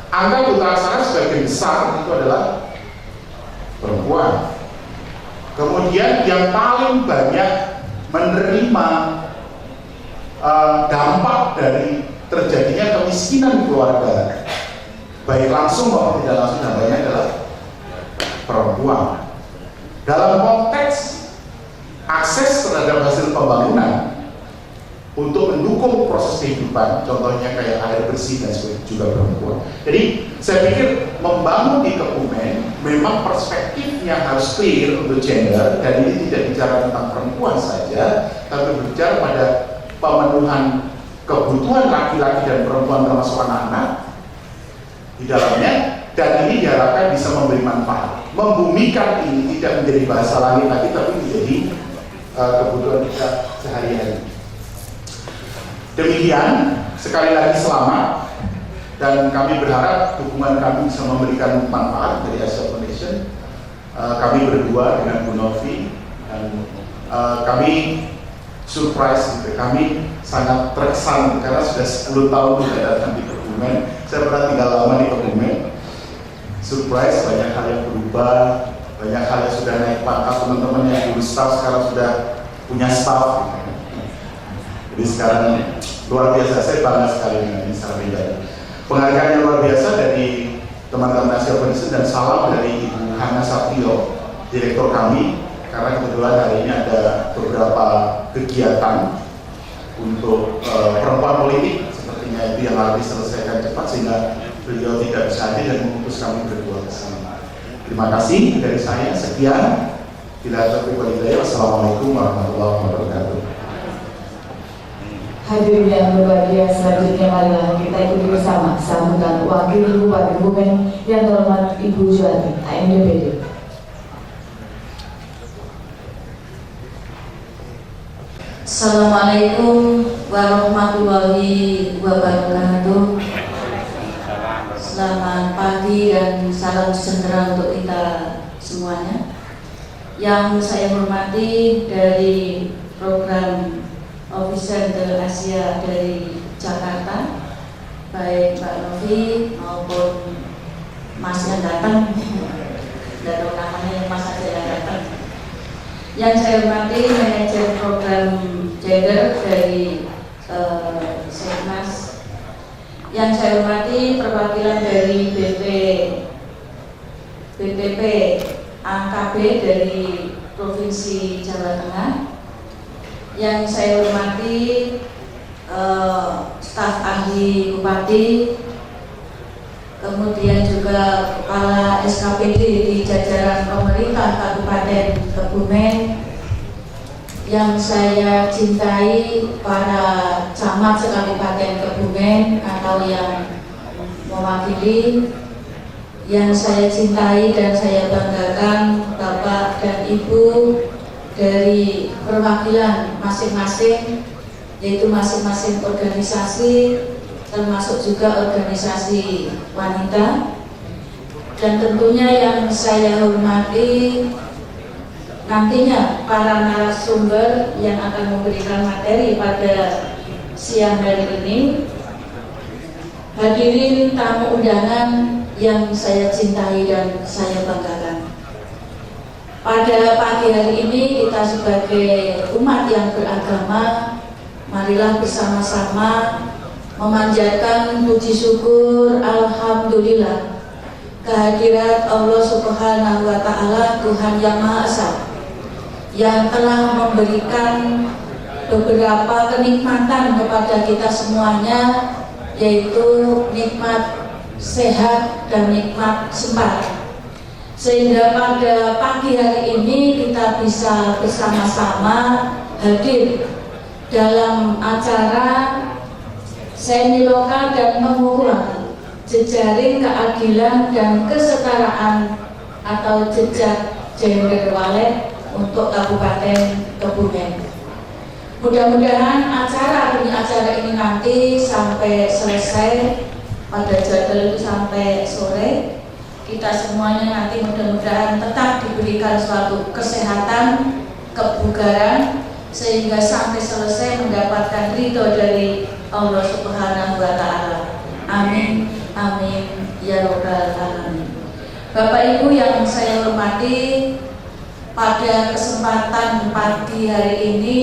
Angka buta aksara sebagian besar itu adalah perempuan. Kemudian yang paling banyak menerima dampak dari terjadinya kemiskinan keluarga, baik langsung maupun tidak langsung, dampaknya adalah perempuan. Dalam konteks akses terhadap hasil pembangunan untuk mendukung proses kehidupan, contohnya kayak air bersih dan sebagainya, juga perempuan. Jadi saya pikir membangun di Kebumen memang perspektifnya harus clear untuk gender, dan ini tidak bicara tentang perempuan saja, tapi berbicara pada pemenuhan kebutuhan laki-laki dan perempuan termasuk anak-anak di dalamnya, dan ini diharapkan bisa memberi manfaat, membumikan ini tidak menjadi bahasa langit lagi, tapi menjadi kebutuhan kita sehari-hari. Demikian, sekali lagi selamat, dan kami berharap dukungan kami bisa memberikan manfaat dari Asia Foundation. Kami berdua dengan Bu Novi, dan kami surprise gitu. Kami sangat terkesan karena sudah 10 tahun tidak datang di Kebumen. Saya pernah tinggal lama di Kebumen. Surprise, banyak hal yang berubah, banyak hal yang sudah naik pangkat, teman-teman yang dulu staff sekarang sudah punya staff. Jadi sekarang luar biasa, saya bangga sekali dengan ini secara pribadi. Penghargaan yang luar biasa dari teman-teman Asia Foundation, dan salam dari Ibu Hana Satrio, direktur kami, karena kebetulan hari ini ada beberapa kegiatan untuk perempuan politik, sepertinya itu yang harus diselesaikan cepat sehingga beliau tidak bisa hadir dan mengutus kami berdua ke sana. Terima kasih dari saya, sekian. Bila ada hidayah, wassalamualaikum warahmatullahi wabarakatuh. Hadirin yang berbahagia, selanjutnya marilah kita ikuti bersama sambutan Wakil Bupati Kebumen yang terhormat Ibu Juwani, AMDPD. Assalamualaikum warahmatullahi wabarakatuh. Selamat pagi dan salam sejahtera untuk kita semuanya. Yang saya hormati dari program Officer Intel Asia dari Jakarta, baik Mbak Novi maupun Mas yang datang, tidak tahu namanya, Mas aja yang datang. Yang saya hormati manajer program gender dari Seknas. Yang saya hormati perwakilan dari BPP AKB dari Provinsi Jawa Tengah. Yang saya hormati staf ahli Bupati, kemudian juga kepala SKPD di jajaran pemerintah Kabupaten Kebumen. Yang saya cintai para camat se-Kabupaten Kebumen atau yang mewakili. Yang saya cintai dan saya banggakan Bapak dan Ibu dari perwakilan masing-masing, yaitu masing-masing organisasi, termasuk juga organisasi wanita. Dan tentunya yang saya hormati nantinya para narasumber yang akan memberikan materi pada siang hari ini. Hadirin tamu undangan yang saya cintai dan saya banggakan. Pada pagi hari ini kita sebagai umat yang beragama, marilah bersama-sama memanjatkan puji syukur alhamdulillah kehadirat Allah Subhanahu wa Ta'ala, Tuhan Yang Maha Esa, yang telah memberikan beberapa kenikmatan kepada kita semuanya, yaitu nikmat sehat dan nikmat sempat, sehingga pada pagi hari ini kita bisa bersama-sama hadir dalam acara seni lokal dan mengulang jejaring keadilan dan kesetaraan atau jejak gender walet untuk Kabupaten Kebumen. Mudah-mudahan acara demi acara ini nanti sampai selesai pada jadwal itu sampai sore. Kita semuanya nanti mudah-mudahan tetap diberikan suatu kesehatan, kebugaran, sehingga sampai selesai mendapatkan ridho dari Allah Subhanahu wa Ta'ala. Amin, amin, ya Rabbal Alamin. Bapak Ibu yang saya hormati, pada kesempatan pagi hari ini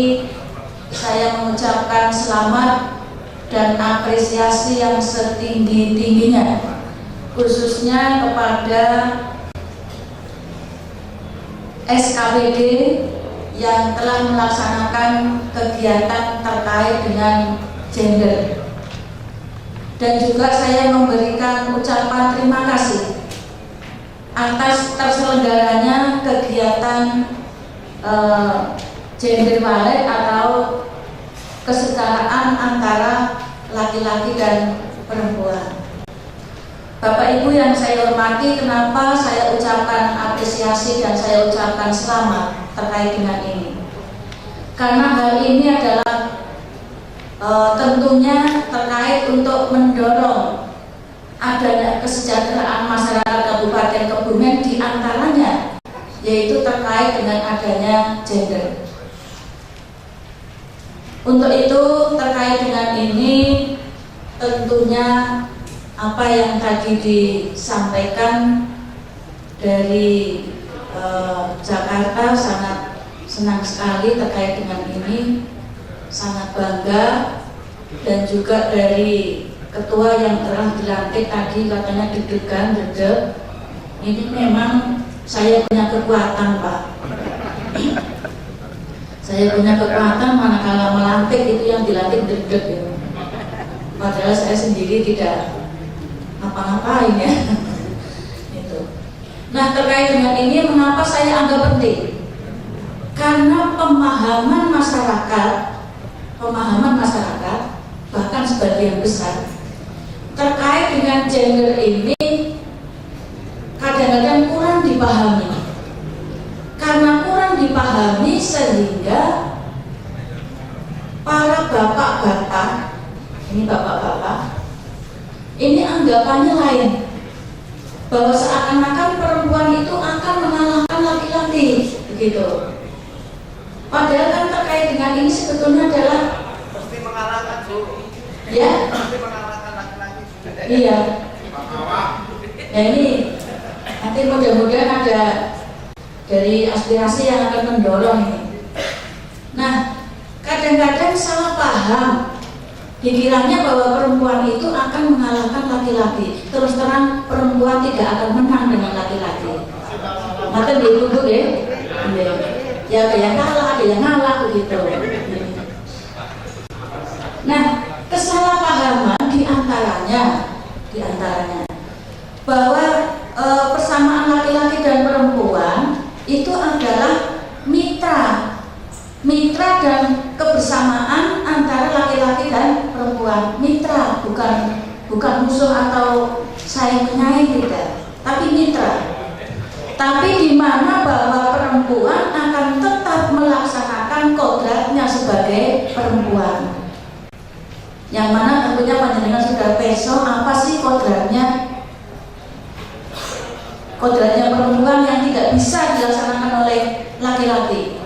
saya mengucapkan selamat dan apresiasi yang setinggi-tingginya, khususnya kepada SKPD yang telah melaksanakan kegiatan terkait dengan gender. Dan juga saya memberikan ucapan terima kasih atas terselenggaranya kegiatan gender ballet atau kesetaraan antara laki-laki dan perempuan. Bapak Ibu yang saya hormati, kenapa saya ucapkan apresiasi dan saya ucapkan selamat terkait dengan ini? Karena hal ini adalah tentunya terkait untuk mendorong adanya kesejahteraan masyarakat Kabupaten Kebumen, di antaranya yaitu terkait dengan adanya gender. Untuk itu terkait dengan ini tentunya apa yang tadi disampaikan dari Jakarta, sangat senang sekali terkait dengan ini, sangat bangga, dan juga dari ketua yang telah dilantik tadi katanya deg-degan, dedeg. Ini memang saya punya kekuatan, Pak. Saya punya kekuatan manakala melantik itu yang dilantik deg-deg ya. Padahal saya sendiri tidak apa-apain ya. Itu. Nah, terkait dengan ini mengapa saya anggap penting? Karena pemahaman masyarakat bahkan sebagian besar terkait dengan gender ini kadang-kadang kurang dipahami. Karena kurang dipahami sehingga para bapak-bapak, ini bapak-bapak, ini anggapannya lain, bahwa seakan-akan perempuan itu akan mengalahkan laki-laki, begitu. Padahal kan terkait dengan ini sebetulnya adalah Mesti mengalahkan Bu. ya, Mesti mengalahkan laki-laki. iya. Ya ini nanti mudah-mudahan ada dari aspirasi yang akan mendorong ini. Nah, kadang-kadang salah paham, pikirannya bahwa perempuan itu akan mengalahkan laki-laki. Terus terang perempuan tidak akan menang dengan laki-laki. Maka ditunggu deh. Ya ada yang kalah, ada yang ngalah begitu. Nah, kesalahpahaman diantaranya bahwa persamaan laki-laki dan perempuan itu adalah mitra dan kebersamaan antara laki-laki dan perempuan. Mitra, bukan musuh atau saing menyaing, tidak, tapi mitra. Tapi di mana bahwa perempuan akan tetap melaksanakan kodratnya sebagai perempuan. Yang mana tentunya panjenengan sudah peso apa sih kodratnya? Kodratnya perempuan yang tidak bisa dilaksanakan oleh laki-laki.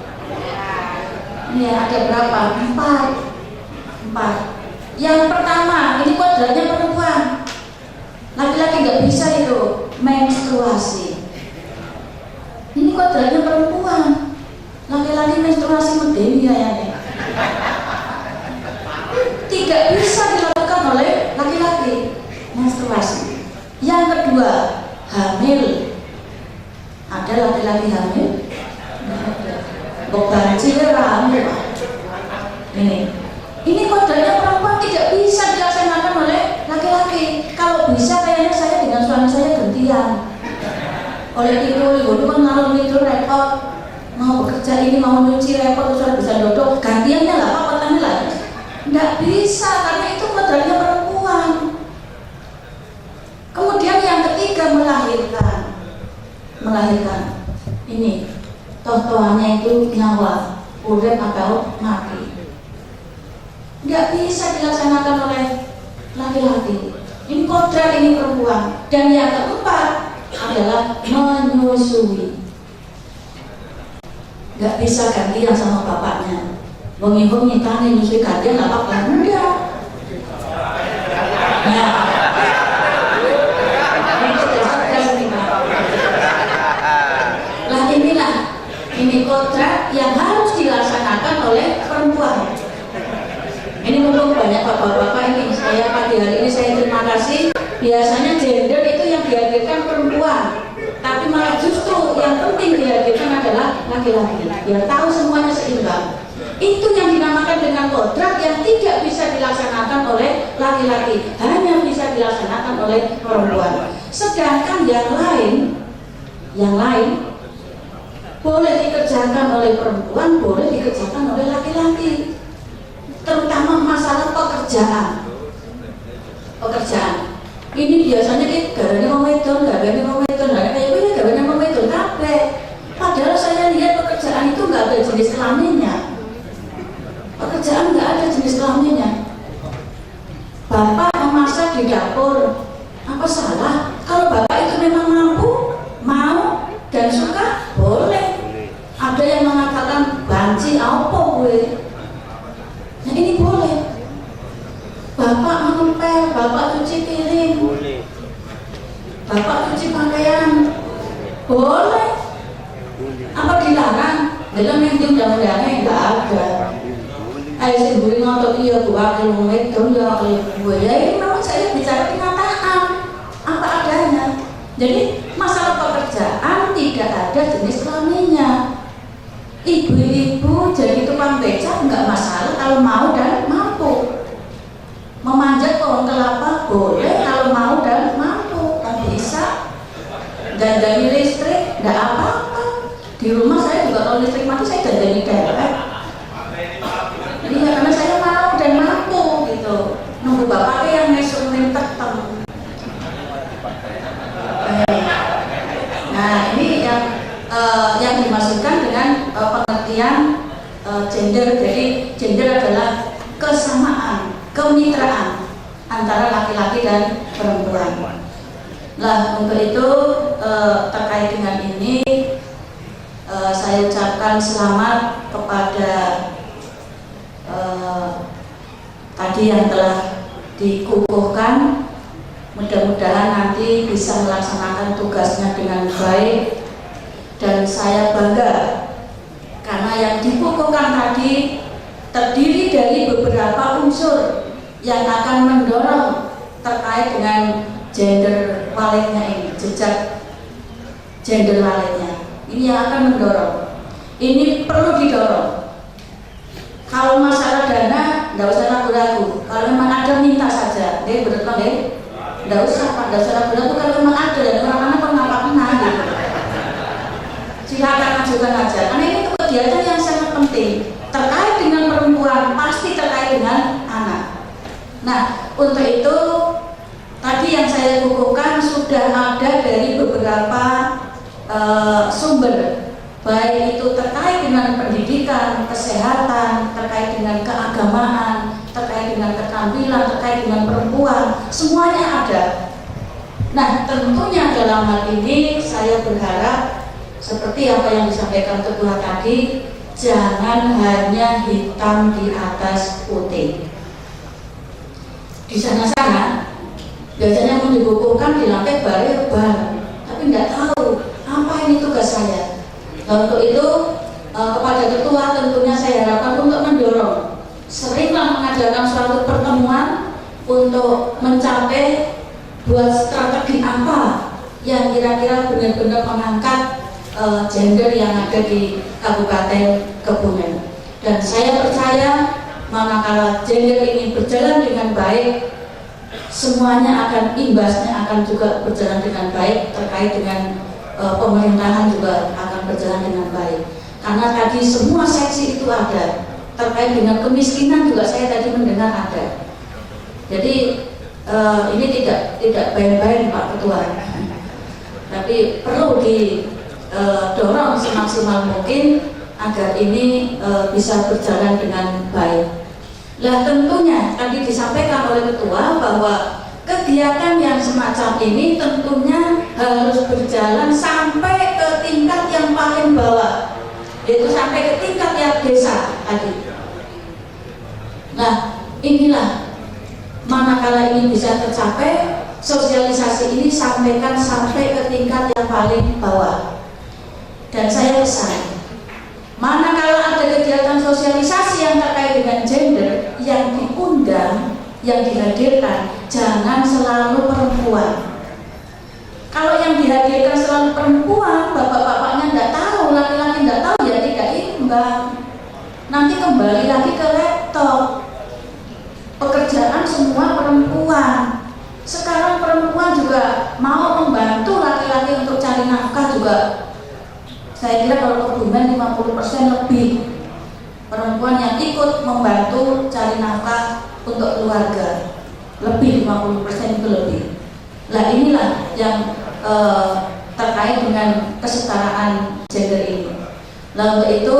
Ini ada berapa? 4. Yang pertama, ini kodratnya perempuan. Laki-laki nggak bisa itu menstruasi. Ini kodratnya perempuan. Laki-laki menstruasi medeni kayaknya. Tidak bisa dilakukan oleh laki-laki menstruasi. Yang kedua, hamil. Ada laki-laki hamil? Nggak ada. Kok banjir hamil? Ini kodratnya perempuan, tidak bisa dilaksanakan oleh laki-laki. Kalau bisa kayaknya saya dengan suami saya gantian. Oleh itu, ibu kan malam itu repot, mau bekerja ini mau nyuci repot, terus bisa dodok, gantiannya lah, apa tanya lah. Nggak bisa, karena itu kodratnya perempuan. Kemudian yang ketiga, melahirkan. Ini toh-tohannya itu nyawa, urip atau mati. Nggak bisa dilaksanakan oleh laki-laki. Ini kodrat, ini perempuan. Dan yang keempat adalah menyusui. Nggak bisa gantian sama bapaknya. Wong-wong nyitane nyusui gantian nggak apa-apa, enggak. Nah, ini kodrat yang harus dilaksanakan oleh perempuan. Ini mumpung banyak bapak-bapak ini, saya pagi hari ini saya terima kasih. Biasanya gender itu yang dihadirkan perempuan, tapi malah justru yang penting dihadirkan adalah laki-laki. Biar tahu semuanya seimbang. Itu yang dinamakan dengan kodrat yang tidak bisa dilaksanakan oleh laki-laki, hanya bisa dilaksanakan oleh perempuan. Sedangkan yang lain yang lain boleh dikerjakan oleh perempuan, boleh dikerjakan oleh laki-laki, terutama masalah pekerjaan. Ini biasanya kita garane wong wedon, kayak ini garane wong wedon kabeh. Padahal saya lihat pekerjaan itu nggak ada jenis kelaminnya. Pekerjaan nggak ada jenis kelaminnya. Bapak memasak di dapur, apa salah? Kalau bapak itu memang mampu, mau dan suka, boleh. Ada yang mengatakan banci apa gue. Nah ini boleh. Bapak ngepel, bapak cuci piring, bapak cuci pakaian, boleh. Apa dilarang? Dalam yang undang-undangnya nggak ada. Ayo sendiri ngotot iya buat ilmu itu ya gue. Ya ini memang saya bicara kenyataan apa adanya. Jadi masalah pekerjaan tidak ada jenis kelaminnya. Ibu-ibu jadi tukang becak nggak masalah kalau mau dan mampu. Memanjat pohon kelapa boleh kalau mau dan mampu, kan bisa. Dandani listrik nggak apa-apa. Di rumah saya juga kalau listrik mati saya dandani dewek. Jadi ya karena saya mau dan mampu gitu. Nunggu bapaknya yang ngesumin tetem. Nah ini yang dimaksudkan dengan pengertian gender. Jadi gender adalah kesamaan, kemitraan antara laki-laki dan perempuan. Nah untuk itu terkait dengan ini saya ucapkan selamat kepada tadi yang telah dikukuhkan. Mudah-mudahan nanti bisa melaksanakan tugasnya dengan baik, dan saya bangga karena yang dikukuhkan tadi terdiri dari beberapa unsur yang akan mendorong terkait dengan gender waletnya ini, jejak gender waletnya. Ini yang akan mendorong. Ini perlu didorong. Kalau masalah dana, tidak usah ragu-ragu. Kalau memang ada, minta saja. Betul nggih? Tidak usah Pak, tidak usah ragu-ragu. Kalau memang ada, dan orang-orang pernah gitu. Silakan ajukan aja. Karena ini kegiatan yang sangat penting. Terkait dengan perempuan, pasti terkait dengan anak. Nah, untuk itu tadi yang saya kukuhkan sudah ada dari beberapa sumber, baik itu terkait dengan pendidikan, kesehatan, terkait dengan keagamaan, terkait dengan keterampilan, terkait dengan perempuan, semuanya ada. Nah, tentunya dalam hal ini saya berharap seperti apa yang disampaikan Ketua tadi, jangan hanya hitam di atas putih. Di sana-sana biasanya mau dikukuhkan di lantai bar, tapi tidak tahu apa ini tugas saya. Nah, untuk itu kepada Ketua tentunya saya harapkan untuk mendorong seringlah mengadakan suatu pertemuan untuk mencapai buat strategi apa yang kira-kira benar-benar mengangkat gender yang ada di Kabupaten Kebumen. Dan saya percaya manakala gender ini berjalan dengan baik, semuanya akan imbasnya akan juga berjalan dengan baik, terkait dengan pemerintahan juga akan berjalan dengan baik. Karena tadi semua seksi itu ada, terkait dengan kemiskinan juga saya tadi mendengar ada. Jadi ini tidak baik-baik Pak Ketua, tapi perlu didorong semaksimal mungkin agar ini bisa berjalan dengan baik. Lah tentunya tadi disampaikan oleh Ketua bahwa kegiatan yang semacam ini tentunya harus berjalan sampai ke tingkat yang paling bawah, yaitu sampai ke tingkat yang desa tadi. Nah inilah manakala ini bisa tercapai, sosialisasi ini sampaikan sampai ke tingkat yang paling bawah. Dan saya pesan, manakala ada kegiatan sosialisasi yang terkait dengan gender, yang diundang, yang dihadirkan, jangan selalu perempuan. Kalau yang dihadirkan selalu perempuan, bapak-bapaknya tidak tahu, laki-laki tidak tahu, ya tidak imbang. Nanti kembali lagi ke laptop. Pekerjaan semua perempuan. Sekarang perempuan juga mau membantu laki-laki untuk cari nafkah juga juga saya kira kalau Kebumen 50% lebih perempuan yang ikut membantu cari nafkah untuk keluarga, lebih 50% itu lebih. Nah inilah yang terkait dengan kesetaraan gender ini. Nah untuk itu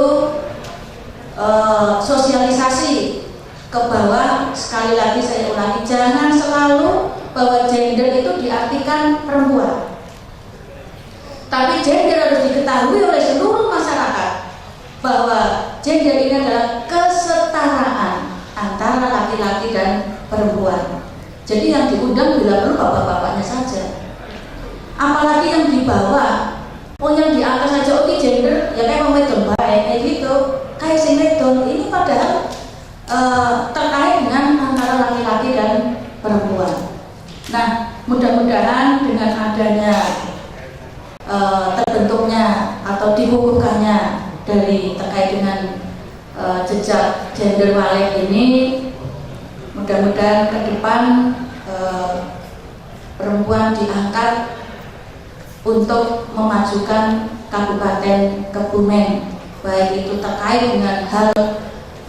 sosialisasi ke bawah, sekali lagi saya ulangi, jangan selalu bahwa gender itu diartikan perempuan, tapi gender harus diketahui oleh seluruh masyarakat bahwa gender ini adalah kesetaraan antara laki-laki dan perempuan. Jadi yang diundang bila perlu bapak-bapaknya saja, apalagi yang di bawah, yang di atas saja oke gender ya kayak wedon baik kayak gitu, kayak si wedon ini padahal terkait dengan antara laki-laki dan perempuan. Nah, mudah-mudahan dengan adanya terbentuknya atau dibukukannya dari terkait dengan jejak gender Walek ini, mudah-mudahan ke depan perempuan diangkat untuk memajukan Kabupaten Kebumen, baik itu terkait dengan hal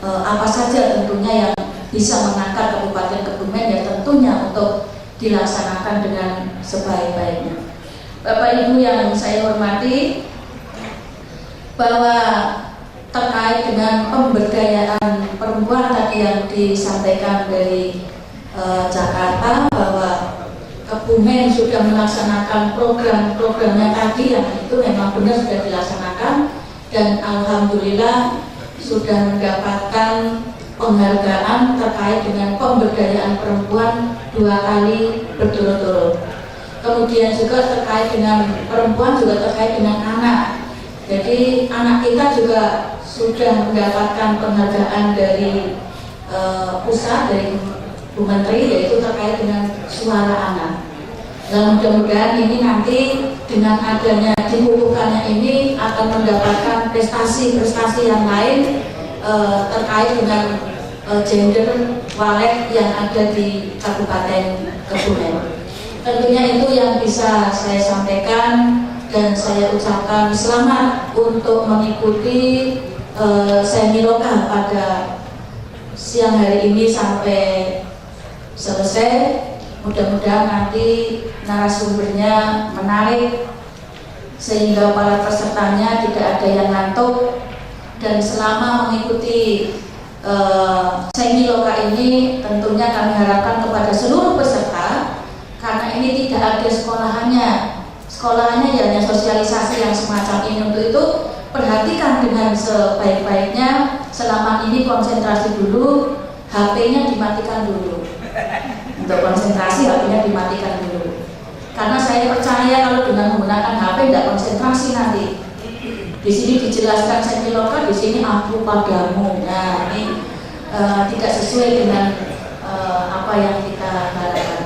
apa saja tentunya yang bisa mengangkat Kabupaten Kebumen, ya tentunya untuk dilaksanakan dengan sebaik-baiknya. Bapak Ibu yang saya hormati, bahwa terkait dengan pemberdayaan perempuan tadi yang disampaikan dari Jakarta, bahwa Kebumen sudah melaksanakan program-programnya tadi yang itu memang benar sudah dilaksanakan, dan alhamdulillah sudah mendapatkan penghargaan terkait dengan pemberdayaan perempuan 2 kali berturut-turut. Kemudian juga terkait dengan perempuan juga terkait dengan anak. Jadi anak kita juga sudah mendapatkan penghargaan dari pusat, dari Bu Menteri, yaitu terkait dengan suara anak. Dan mudah-mudahan ini nanti dengan adanya dibukukannya ini akan mendapatkan prestasi-prestasi yang lain terkait dengan gender Walek yang ada di Kabupaten Kebumen. Tentunya itu yang bisa saya sampaikan, dan saya ucapkan selamat untuk mengikuti semiloka pada siang hari ini sampai selesai. Mudah-mudahan nanti narasumbernya menarik sehingga para pesertanya tidak ada yang ngantuk, dan selama mengikuti semiloka ini tentunya kami harapkan kepada seluruh peserta, karena ini tidak ada sekolahannya ya hanya sosialisasi yang semacam ini. Untuk itu perhatikan dengan sebaik-baiknya, selama ini konsentrasi dulu, HP-nya dimatikan dulu. Untuk konsentrasi HP-nya dimatikan dulu, karena saya percaya kalau dengan menggunakan HP tidak konsentrasi nanti. Di sini dijelaskan semiloka, di sini aku padamu. Nah ini tidak sesuai dengan apa yang kita harapkan.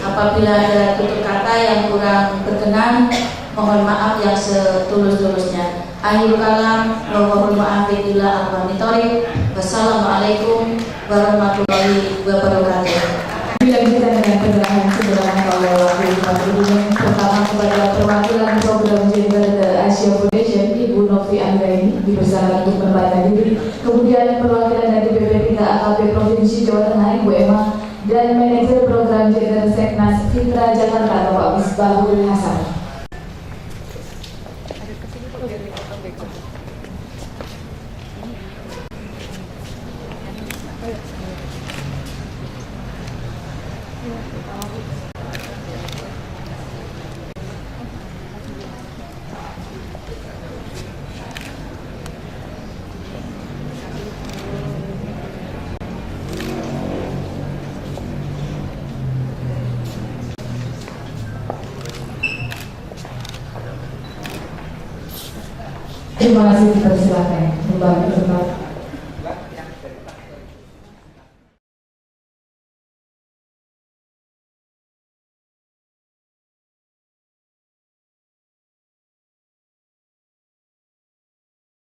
Apabila ada tutur kata yang kurang berkenan, mohon maaf yang setulus-tulusnya. Akhirul kalam, mohon maaf bila al-wamitori. Wassalamualaikum warahmatullahi wabarakatuh. Dilanjutkan dengan penyerahan sederhana oleh Wakil Bupati Kebumen. Pertama kepada perwakilan program Gender The Asia Foundation, Ibu Novi Anggraini dipersilakan untuk berbanyak diri. Kemudian perwakilan dari BP3 AKP Provinsi Jawa Tengah, Ibu Emma, dan manajer program Gender Seknas Fitra Jakarta, Bapak Misbahul Hasan. Terima kasih, dipersilakan kembali ke tempat.